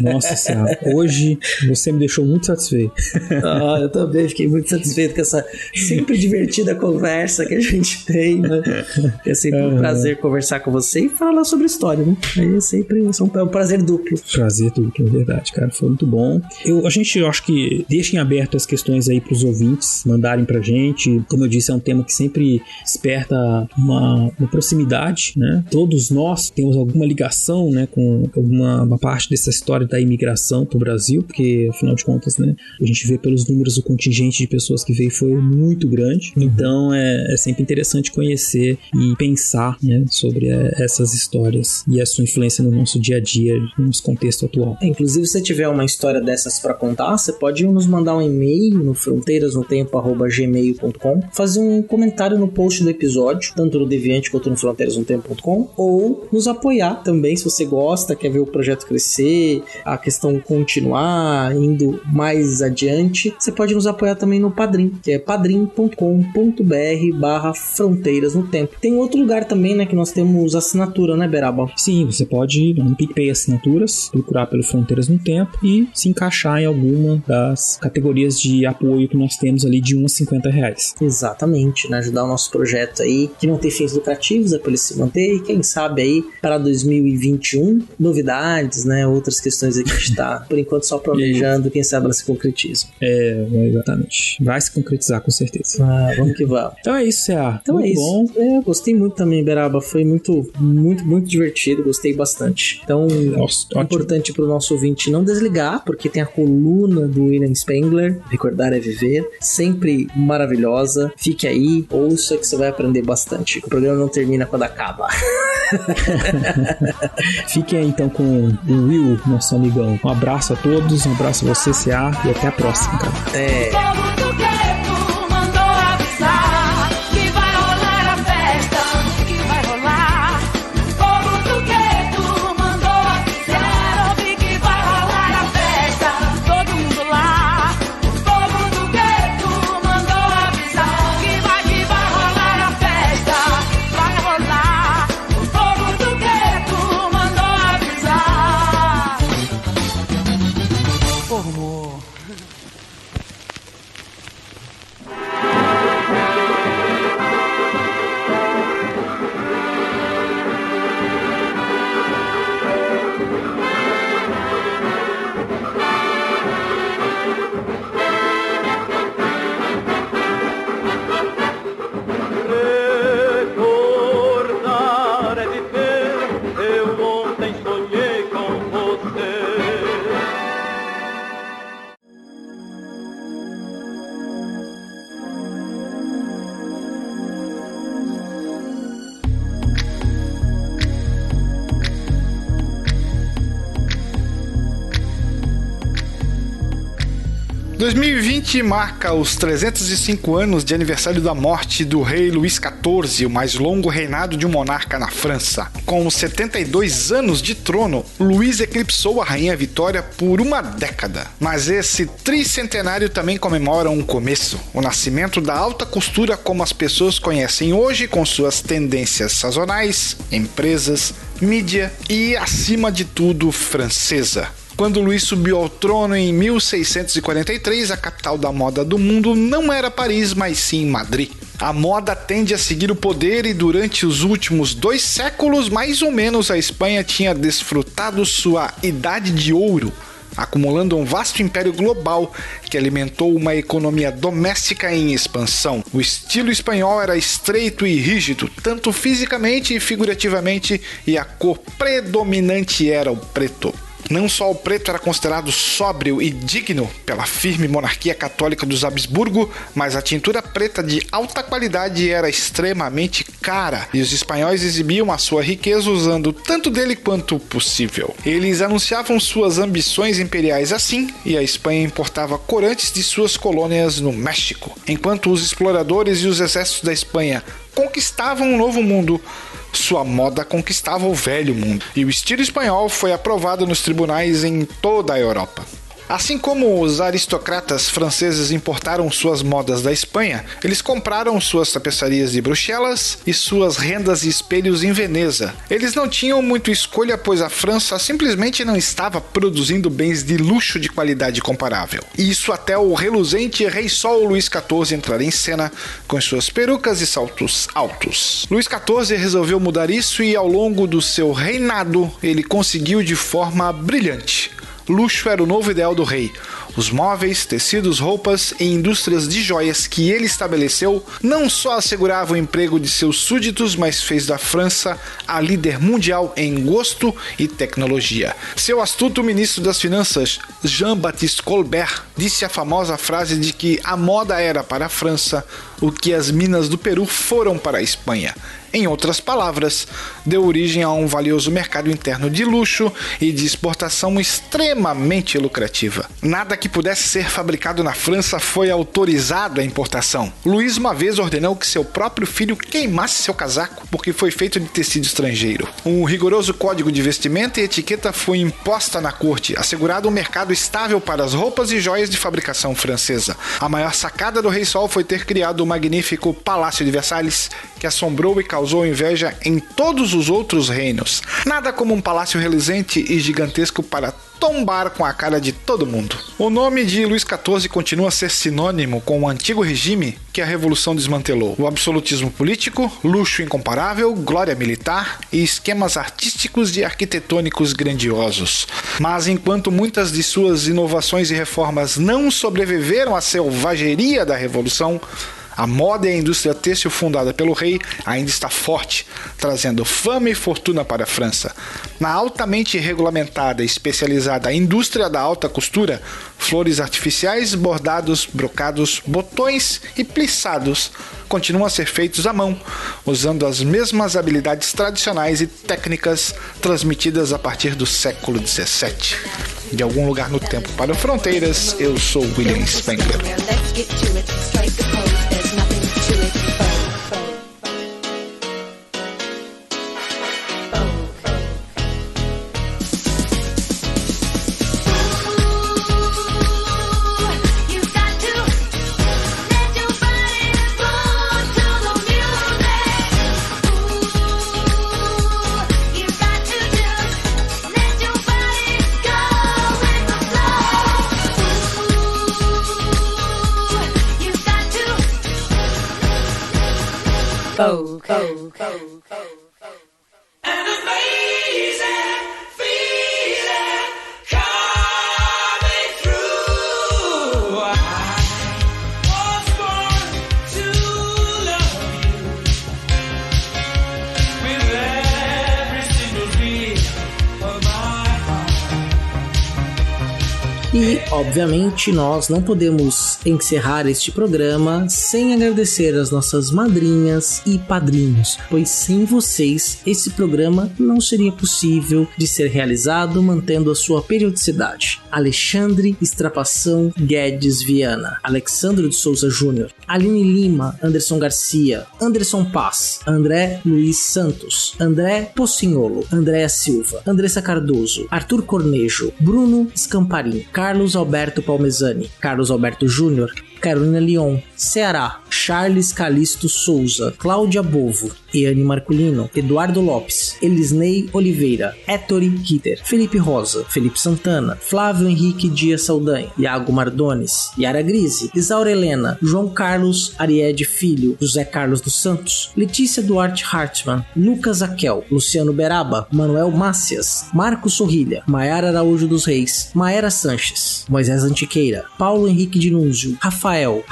Nossa senhora, hoje você me deixou muito satisfeito. Eu também fiquei muito satisfeito com essa sempre divertida conversa que a gente tem, né? É sempre um prazer conversar com você e falar sobre história, né? É sempre um prazer duplo. Prazer duplo, é verdade, cara. Foi muito bom. Eu acho que deixem aberto as questões aí pros ouvintes, mandarem pra gente. Como eu disse, é um tema que sempre desperta uma proximidade, né? Todos nós temos alguma ligação, né, com uma parte dessa história da imigração pro Brasil, porque afinal de contas, né, a gente vê pelos números o contingente de pessoas que veio foi muito grande. Então é sempre interessante conhecer e pensar, né, sobre essas histórias e a sua influência no nosso dia a dia, no nosso contexto atual. Inclusive, se você tiver uma história dessas para contar, você pode nos mandar um e-mail no fronteirasnotempo@gmail.com, fazer um comentário no post do episódio, tanto no Deviante quanto no fronteirasnotempo.com, ou nos apoiar também, se você gosta, quer ver o projeto crescer, a questão continuar, indo mais adiante, você pode nos apoiar também no Padrim, que é padrim.com.br/fronteiras no tempo. Tem outro lugar também, né, que nós temos assinatura, né, Beraba? Sim, você pode ir no PicPay Assinaturas, procurar pelo Fronteiras no Tempo e se encaixar em alguma das categorias de apoio que nós temos ali de R$1,50. Exatamente, né? Ajudar o nosso projeto aí, que não tem fins lucrativos, é para ele se manter, e quem sabe aí para 2021, novidades, né? Outras questões aí que a gente está, por enquanto, só planejando, quem sabe elas se concretizam. Exatamente. Vai se concretizar, com certeza. Vamos que vamos. Então é isso, Cea. Então muito é isso. Bom. Gostei muito também, Beraba. Foi muito divertido. Gostei bastante. Então, importante para o nosso ouvinte não desligar, porque tem a coluna do William Spengler, Recordar é Viver, sempre maravilhosa. Fique aí, ouça que você vai aprender bastante. O programa não termina quando acaba. Fiquem aí então com o Will, nosso amigão. Um abraço a todos, um abraço a você, Cea, e até a próxima, cara. 2020 marca os 305 anos de aniversário da morte do rei Luís XIV, o mais longo reinado de um monarca na França. Com 72 anos de trono, Luís eclipsou a rainha Vitória por uma década. Mas esse tricentenário também comemora um começo, o nascimento da alta costura como as pessoas conhecem hoje, com suas tendências sazonais, empresas, mídia e, acima de tudo, francesa. Quando Luís subiu ao trono em 1643, a capital da moda do mundo não era Paris, mas sim Madrid. A moda tende a seguir o poder e durante os últimos 2 séculos, mais ou menos, a Espanha tinha desfrutado sua idade de ouro, acumulando um vasto império global que alimentou uma economia doméstica em expansão. O estilo espanhol era estreito e rígido, tanto fisicamente e figurativamente, e a cor predominante era o preto. Não só o preto era considerado sóbrio e digno pela firme monarquia católica dos Habsburgo, mas a tintura preta de alta qualidade era extremamente cara e os espanhóis exibiam a sua riqueza usando tanto dele quanto possível. Eles anunciavam suas ambições imperiais assim, e a Espanha importava corantes de suas colônias no México. Enquanto os exploradores e os exércitos da Espanha conquistavam um novo mundo, sua moda conquistava o velho mundo, e o estilo espanhol foi aprovado nos tribunais em toda a Europa. Assim como os aristocratas franceses importaram suas modas da Espanha, eles compraram suas tapeçarias de Bruxelas e suas rendas e espelhos em Veneza. Eles não tinham muito escolha, pois a França simplesmente não estava produzindo bens de luxo de qualidade comparável. Isso até o reluzente Rei Sol Luís XIV entrar em cena com suas perucas e saltos altos. Luís XIV resolveu mudar isso e ao longo do seu reinado ele conseguiu de forma brilhante. Luxo era o novo ideal do rei. Os móveis, tecidos, roupas e indústrias de joias que ele estabeleceu não só asseguravam o emprego de seus súditos, mas fez da França a líder mundial em gosto e tecnologia. Seu astuto ministro das Finanças, Jean-Baptiste Colbert, disse a famosa frase de que a moda era para a França o que as minas do Peru foram para a Espanha. Em outras palavras, deu origem a um valioso mercado interno de luxo e de exportação extremamente lucrativa. Nada que pudesse ser fabricado na França foi autorizado à importação. Luís uma vez ordenou que seu próprio filho queimasse seu casaco porque foi feito de tecido estrangeiro. Um rigoroso código de vestimenta e etiqueta foi imposta na corte, assegurado um mercado estável para as roupas e joias de fabricação francesa. A maior sacada do Rei Sol foi ter criado o magnífico Palácio de Versalhes, que assombrou e causou inveja em todos os outros reinos. Nada como um palácio reluzente e gigantesco para tombar com a cara de todo mundo. O nome de Luís XIV continua a ser sinônimo com o antigo regime que a Revolução desmantelou. O absolutismo político, luxo incomparável, glória militar e esquemas artísticos e arquitetônicos grandiosos. Mas enquanto muitas de suas inovações e reformas não sobreviveram à selvageria da Revolução, a moda e a indústria têxtil fundada pelo rei ainda está forte, trazendo fama e fortuna para a França. Na altamente regulamentada e especializada indústria da alta costura, flores artificiais, bordados, brocados, botões e plissados continuam a ser feitos à mão, usando as mesmas habilidades tradicionais e técnicas transmitidas a partir do século XVII. De algum lugar no tempo para fronteiras, eu sou William Spengler. An amazing feeling coming through. I was born to love you with every single beat of my heart. E, obviamente, nós não podemos encerrar este programa sem agradecer as nossas madrinhas e padrinhos, pois sem vocês esse programa não seria possível de ser realizado mantendo a sua periodicidade. Alexandre Estrapação Guedes Viana, Alexandre de Souza Júnior, Aline Lima, Anderson Garcia, Anderson Paz, André Luiz Santos, André Pocinholo, Andréa Silva, Andressa Cardoso, Arthur Cornejo, Bruno Scamparim, Carlos Alberto Palmezani, Carlos Alberto Júnior, Carolina Leon, Ceará, Charles Calisto Souza, Cláudia Bovo, Iane Marculino, Eduardo Lopes, Elisnei Oliveira, Ettore Kitter, Felipe Rosa, Felipe Santana, Flávio Henrique Dias Saldanha, Iago Mardones, Yara Grise, Isaura Helena, João Carlos Ariede Filho, José Carlos dos Santos, Letícia Duarte Hartmann, Lucas Aquel, Luciano Beraba, Manuel Mácias, Marcos Sorrilha, Maiara Araújo dos Reis, Maera Sanches, Moisés Antiqueira, Paulo Henrique Dinúzio, Rafael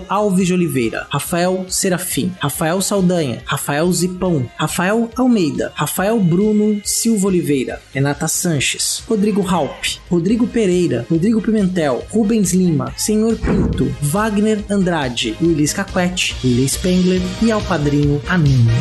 Alves de Oliveira, Rafael Serafim, Rafael Saldanha, Rafael Zipão, Rafael Almeida, Rafael Bruno Silva Oliveira, Renata Sanches, Rodrigo Halp, Rodrigo Pereira, Rodrigo Pimentel, Rubens Lima, Senhor Pinto, Wagner Andrade, Willis Caquete, Willis Spengler e ao padrinho Anônimo.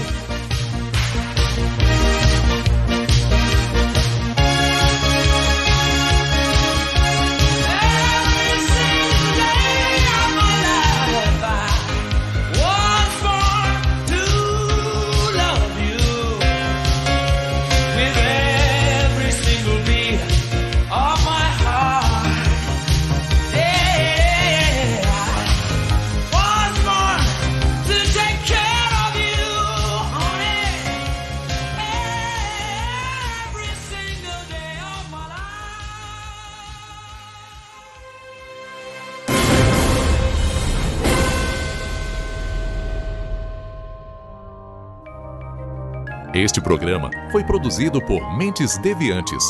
Este programa foi produzido por Mentes Deviantes.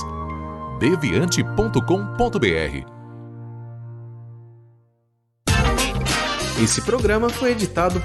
deviante.com.br. Esse programa foi editado